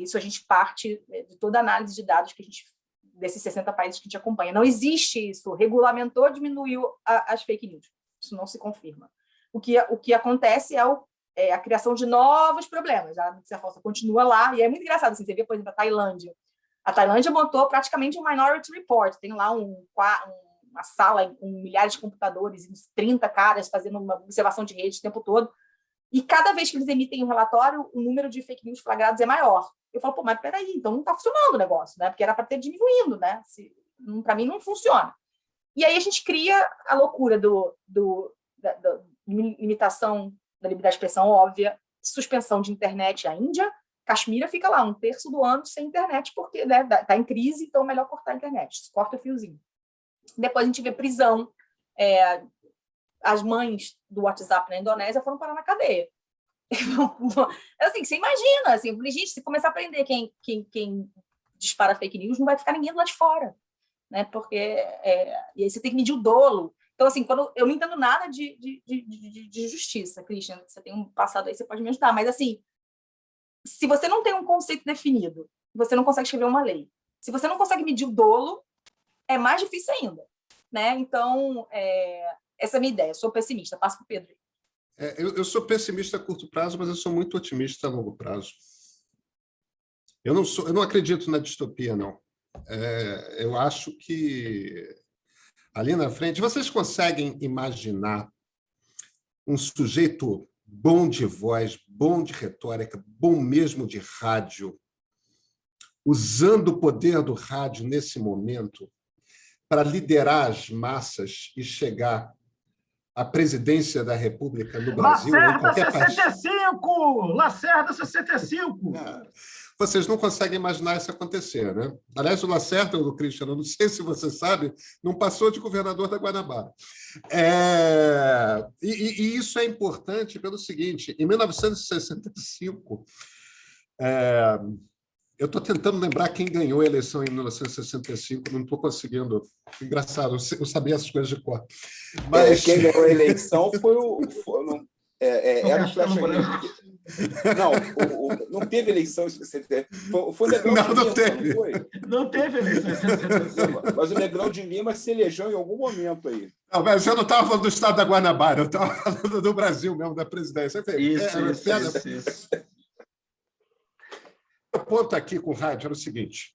Isso a gente parte de toda a análise de dados desses 60 países que a gente acompanha. Não existe isso. Regulamentou, diminuiu as fake news. Isso não se confirma. O que acontece é a criação de novos problemas. A notícia falsa continua lá, e é muito engraçado. Assim, você vê, por exemplo, a Tailândia. A Tailândia montou praticamente um Minority Report. Tem lá uma sala com milhares de computadores e uns 30 caras fazendo uma observação de rede o tempo todo, e cada vez que eles emitem um relatório, o número de fake news flagrados é maior. Eu falo, mas peraí, então não está funcionando o negócio, né? Porque era para ter diminuindo, né? Para mim não funciona. E aí a gente cria a loucura da limitação da liberdade de expressão óbvia, suspensão de internet. A Índia, Caxemira, fica lá 1/3 do ano sem internet, porque está em crise, então é melhor cortar a internet, corta o fiozinho. Depois a gente vê prisão. As mães do WhatsApp na Indonésia foram parar na cadeia. Assim, você imagina, assim, gente, se começar a aprender quem dispara fake news, não vai ficar ninguém lá de fora, né? Porque e aí você tem que medir o dolo. Então, assim, quando eu não entendo nada de justiça, Christian, você tem um passado aí, você pode me ajudar, mas assim, se você não tem um conceito definido, você não consegue escrever uma lei. Se você não consegue medir o dolo, é mais difícil ainda, né? Então, essa é a minha ideia. Sou pessimista. Passo para o Pedro. Eu sou pessimista a curto prazo, mas eu sou muito otimista a longo prazo. Eu não acredito na distopia, não. Eu acho que ali na frente, vocês conseguem imaginar um sujeito bom de voz, bom de retórica, bom mesmo de rádio, usando o poder do rádio nesse momento para liderar as massas e chegar à presidência da República no Brasil ou em qualquer país? 65! Lacerda 65! Vocês não conseguem imaginar isso acontecer, né? Aliás, o Lacerda, o Cristiano, não sei se você sabe, não passou de governador da Guanabara. E isso é importante pelo seguinte: em 1965, eu estou tentando lembrar quem ganhou a eleição em 1965, não estou conseguindo. Engraçado, eu sabia essas coisas de cor. Mas quem ganhou a eleição foi o... era o Flecha Livre. Não, não teve eleição em 65. Foi o Negrão de Lima, não teve. Não foi? Não teve eleição em 65. Mas o Negrão de Lima se elegeu em algum momento aí. Não, mas eu não estava falando do estado da Guanabara, eu estava falando do Brasil mesmo, da presidência. Isso. O ponto aqui com o rádio era o seguinte: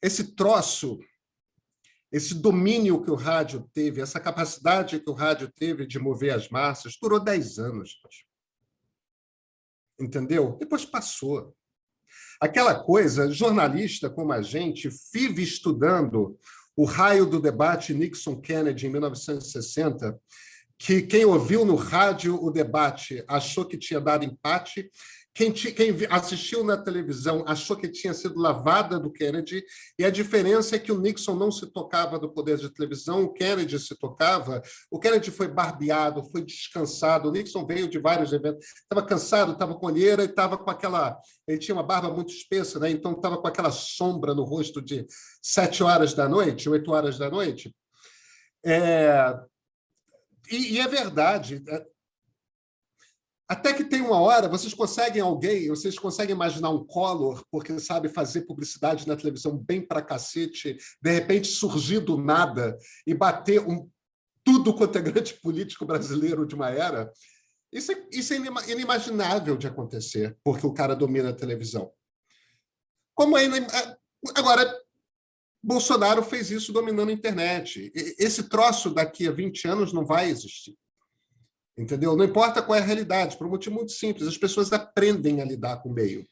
esse troço, esse domínio que o rádio teve, essa capacidade que o rádio teve de mover as massas, durou 10 anos. Gente. Entendeu? Depois passou. Aquela coisa, jornalista como a gente vive estudando o raio do debate Nixon-Kennedy em 1960, que quem ouviu no rádio o debate achou que tinha dado empate, quem assistiu na televisão achou que tinha sido lavada do Kennedy, e a diferença é que o Nixon não se tocava do poder de televisão, o Kennedy se tocava. O Kennedy foi barbeado, foi descansado, o Nixon veio de vários eventos, estava cansado, estava com olheira e estava com aquela... Ele tinha uma barba muito espessa, né? Então estava com aquela sombra no rosto de 7 horas da noite, 8 horas da noite. E é verdade... Até que tem uma hora, vocês conseguem imaginar um Collor, porque sabe fazer publicidade na televisão bem pra cacete, de repente surgir do nada e bater tudo quanto é grande político brasileiro de uma era? Isso é inimaginável de acontecer, porque o cara domina a televisão. Agora, Bolsonaro fez isso dominando a internet. Esse troço daqui a 20 anos não vai existir. Entendeu? Não importa qual é a realidade, por um motivo muito simples. As pessoas aprendem a lidar com o meio.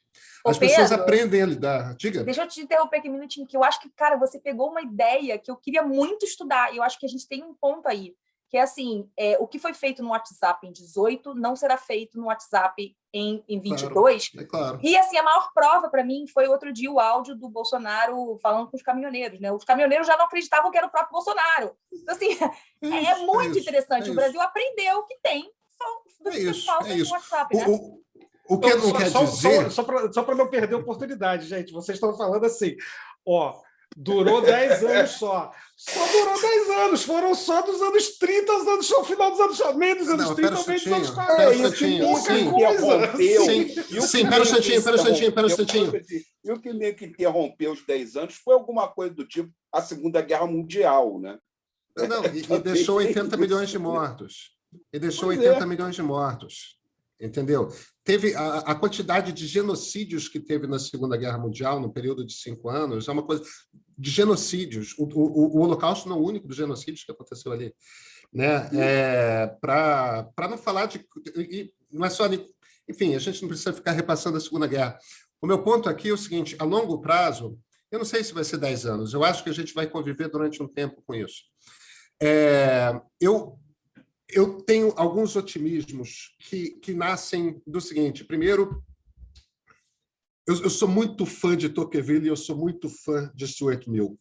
As pessoas aprendem a lidar. Diga. Deixa eu te interromper aqui um minutinho, que eu acho que, cara, você pegou uma ideia que eu queria muito estudar, e eu acho que a gente tem um ponto aí, que é assim, o que foi feito no WhatsApp em 18 não será feito no WhatsApp em 22. Claro. E assim, a maior prova para mim foi outro dia o áudio do Bolsonaro falando com os caminhoneiros, né? Os caminhoneiros já não acreditavam que era o próprio Bolsonaro. Então, assim, é muito interessante. O Brasil aprendeu que tem notícias falsas no WhatsApp, né? O que não quer dizer... Só para não perder a oportunidade, gente, vocês estão falando assim, durou 10 anos só. Só durou 10 anos. Foram só dos anos 30 aos anos, ao final dos anos... Meio dos anos 30, meio dos anos 40. Pera um instantinho. E o que meio que interrompeu os 10 anos foi alguma coisa do tipo a Segunda Guerra Mundial, né? E deixou 80 milhões de mortos. Milhões de mortos. Entendeu? Teve a quantidade de genocídios que teve na Segunda Guerra Mundial, no período de 5 anos, é uma coisa de genocídios. O Holocausto não é o único dos genocídios que aconteceu ali. Né? Para não falar de... Não é só... Enfim, a gente não precisa ficar repassando a Segunda Guerra. O meu ponto aqui é o seguinte: a longo prazo, eu não sei se vai ser 10 anos, eu acho que a gente vai conviver durante um tempo com isso. Eu tenho alguns otimismos que nascem do seguinte: primeiro, eu sou muito fã de Tocqueville e eu sou muito fã de Stuart Mill.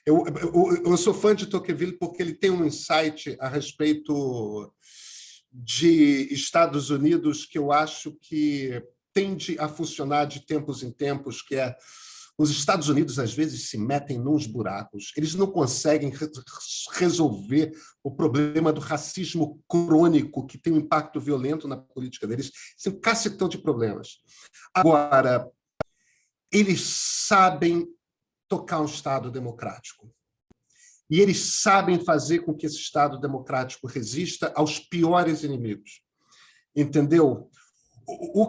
Eu sou fã de Tocqueville porque ele tem um insight a respeito de Estados Unidos que eu acho que tende a funcionar de tempos em tempos, que é: os Estados Unidos, às vezes, se metem nos buracos. Eles não conseguem resolver o problema do racismo crônico, que tem um impacto violento na política deles. Tem um cacetão de problemas. Agora, eles sabem tocar um Estado democrático. E eles sabem fazer com que esse Estado democrático resista aos piores inimigos. Entendeu? O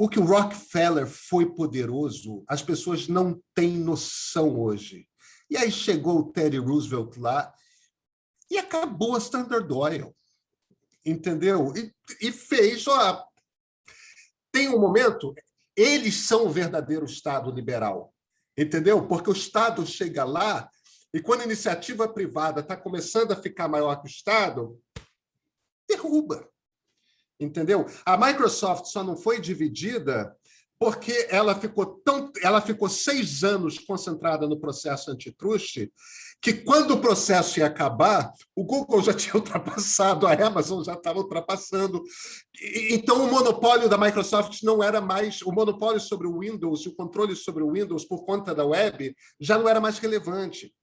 que o Rockefeller foi poderoso, as pessoas não têm noção hoje. E aí chegou o Teddy Roosevelt lá e acabou a Standard Oil, entendeu? E fez, ó, tem um momento, eles são o verdadeiro Estado liberal, entendeu? Porque o Estado chega lá e quando a iniciativa privada está começando a ficar maior que o Estado, derruba. Entendeu? A Microsoft só não foi dividida porque ela ficou 6 anos concentrada no processo antitrust, que quando o processo ia acabar, o Google já tinha ultrapassado, a Amazon já estava ultrapassando. Então, o monopólio da Microsoft não era mais... O monopólio sobre o Windows e o controle sobre o Windows por conta da web já não era mais relevante.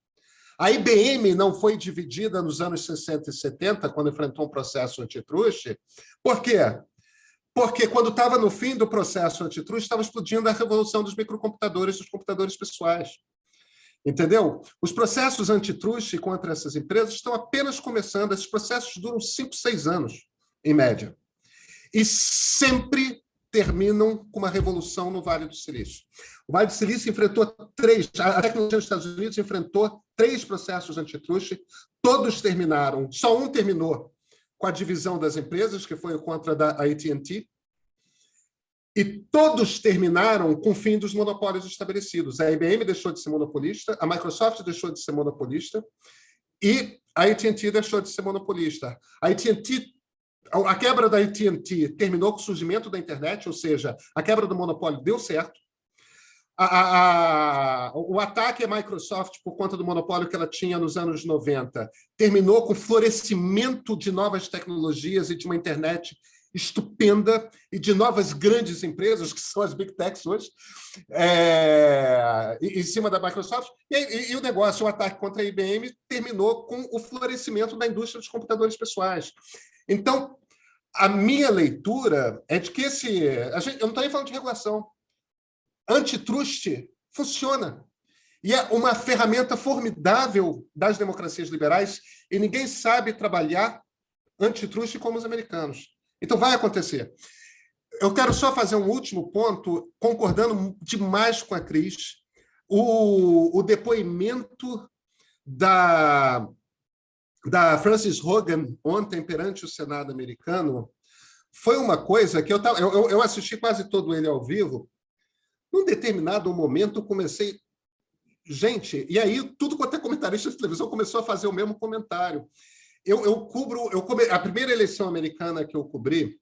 A IBM não foi dividida nos anos 60 e 70, quando enfrentou um processo antitrust. Por quê? Porque quando estava no fim do processo antitrust, estava explodindo a revolução dos microcomputadores, dos computadores pessoais. Entendeu? Os processos antitrust contra essas empresas estão apenas começando. Esses processos duram 5, 6 anos, em média. E sempre terminam com uma revolução no Vale do Silício. O Vale do Silício enfrentou 3, a tecnologia dos Estados Unidos enfrentou 3 processos antitrust, todos terminaram, só um terminou com a divisão das empresas, que foi contra a AT&T, e todos terminaram com o fim dos monopólios estabelecidos. A IBM deixou de ser monopolista, a Microsoft deixou de ser monopolista e a AT&T deixou de ser monopolista. A quebra da AT&T terminou com o surgimento da internet, ou seja, a quebra do monopólio deu certo. O ataque à Microsoft por conta do monopólio que ela tinha nos anos 90 terminou com o florescimento de novas tecnologias e de uma internet estupenda e de novas grandes empresas, que são as Big Techs hoje, em cima da Microsoft. E o negócio, o ataque contra a IBM, terminou com o florescimento da indústria dos computadores pessoais. Então, a minha leitura é de que eu não estou nem falando de regulação. Antitrust funciona. E é uma ferramenta formidável das democracias liberais e ninguém sabe trabalhar antitrust como os americanos. Então, vai acontecer. Eu quero só fazer um último ponto, concordando demais com a Cris. O depoimento da Frances Hogan ontem perante o Senado americano foi uma coisa que eu assisti quase todo ele ao vivo. Num determinado momento, eu comecei... Gente, e aí tudo quanto é comentarista de televisão começou a fazer o mesmo comentário. A primeira eleição americana que eu cobri,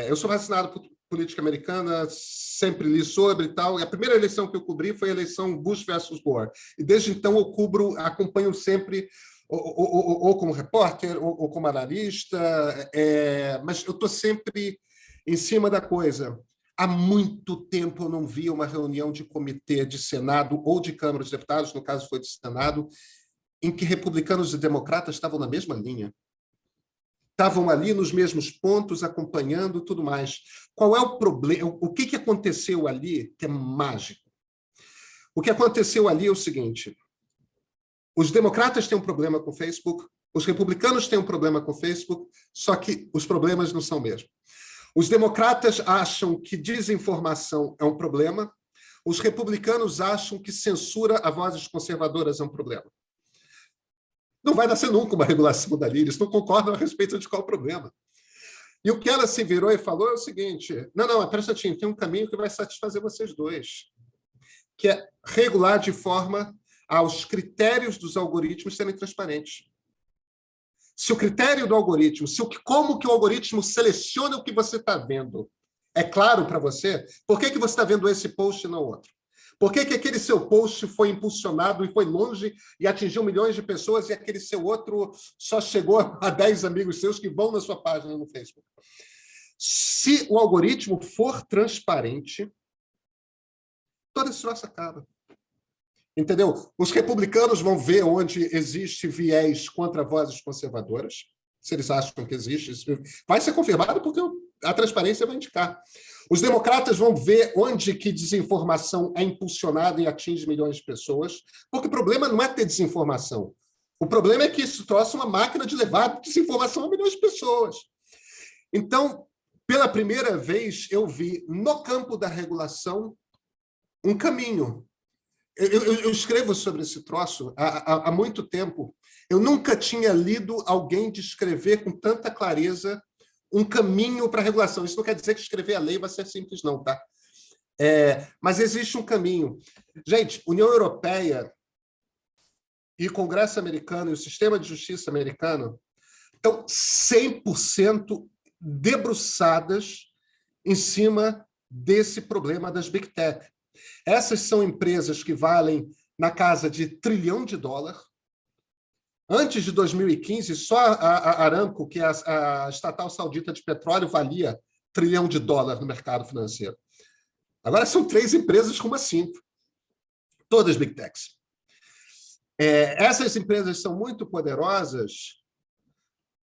eu sou vacinado por política americana, sempre li sobre e tal, e a primeira eleição que eu cobri foi a eleição Bush versus Gore. E desde então eu acompanho sempre, ou como repórter, ou como analista, mas eu estou sempre em cima da coisa. Há muito tempo eu não via uma reunião de comitê de Senado ou de Câmara dos Deputados, no caso foi de Senado, em que republicanos e democratas estavam na mesma linha. Estavam ali nos mesmos pontos, acompanhando tudo mais. Qual é o problema? O que aconteceu ali que é mágico? O que aconteceu ali é o seguinte: os democratas têm um problema com o Facebook, os republicanos têm um problema com o Facebook, só que os problemas não são mesmo. Os democratas acham que desinformação é um problema, os republicanos acham que censura a vozes conservadoras é um problema. Não vai nascer nunca uma regulação dali, eles não concordam a respeito de qual o problema. E o que ela se virou e falou é o seguinte: não, presta atenção, tem um caminho que vai satisfazer vocês dois, que é regular de forma aos critérios dos algoritmos serem transparentes. Se o critério do algoritmo, como que o algoritmo seleciona o que você está vendo, é claro para você, por que você está vendo esse post e não outro? Por que aquele seu post foi impulsionado e foi longe e atingiu milhões de pessoas e aquele seu outro só chegou a 10 amigos seus que vão na sua página no Facebook? Se o algoritmo for transparente, toda esse troço acaba. Entendeu? Os republicanos vão ver onde existe viés contra vozes conservadoras, se eles acham que existe. Vai ser confirmado porque a transparência vai indicar. Os democratas vão ver onde que desinformação é impulsionada e atinge milhões de pessoas, porque o problema não é ter desinformação. O problema é que isso trouxe uma máquina de levar desinformação a milhões de pessoas. Então, pela primeira vez, eu vi no campo da regulação um caminho. Eu escrevo sobre esse troço há muito tempo. Eu nunca tinha lido alguém descrever com tanta clareza um caminho para a regulação. Isso não quer dizer que escrever a lei vai ser simples, não, tá? Mas existe um caminho. Gente, União Europeia e Congresso americano e o sistema de justiça americano estão 100% debruçadas em cima desse problema das Big Tech. Essas são empresas que valem na casa de $1 trilhão. Antes de 2015, só a Aramco, que é a estatal saudita de petróleo, valia $1 trilhão no mercado financeiro. Agora são 3 empresas rumo a 5, todas Big Techs. Essas empresas são muito poderosas,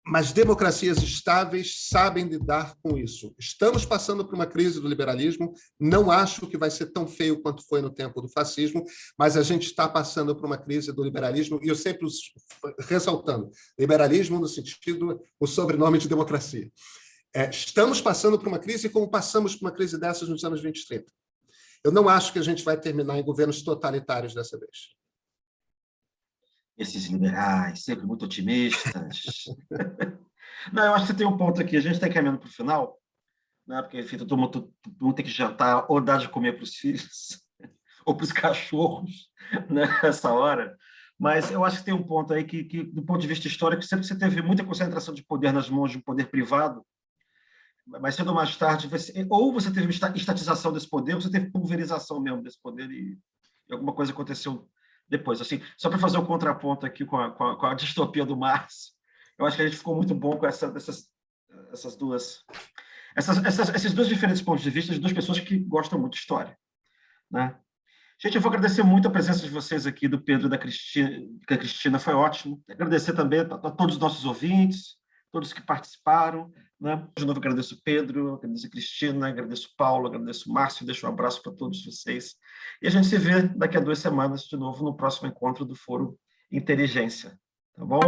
mas democracias estáveis sabem lidar com isso. Estamos passando por uma crise do liberalismo, não acho que vai ser tão feio quanto foi no tempo do fascismo, mas a gente está passando por uma crise do liberalismo, e eu sempre ressaltando, liberalismo no sentido, o sobrenome de democracia. Estamos passando por uma crise como passamos por uma crise dessas nos anos 20 e 30. Eu não acho que a gente vai terminar em governos totalitários dessa vez. Esses liberais, sempre muito otimistas. Não, eu acho que você tem um ponto aqui. A gente está caminhando para o final, né? Porque, enfim, todo mundo tem que jantar ou dar de comer para os filhos ou para os cachorros, né, nessa hora. Mas eu acho que tem um ponto aí que, do ponto de vista histórico, sempre você teve muita concentração de poder nas mãos de um poder privado, mas cedo ou mais tarde, ou você teve estatização desse poder, ou você teve pulverização mesmo desse poder, e alguma coisa aconteceu depois. Assim, só para fazer o contraponto aqui com a distopia do Marx, eu acho que a gente ficou muito bom com esses dois diferentes pontos de vista de 2 pessoas que gostam muito de história, né? Gente, eu vou agradecer muito a presença de vocês aqui, do Pedro e da Cristina, foi ótimo. Agradecer também a todos os nossos ouvintes, todos que participaram, né? De novo, agradeço o Pedro, agradeço a Cristina, agradeço o Paulo, agradeço o Márcio, deixo um abraço para todos vocês. E a gente se vê daqui a 2 semanas, de novo, no próximo encontro do Foro Inteligência. Tá bom?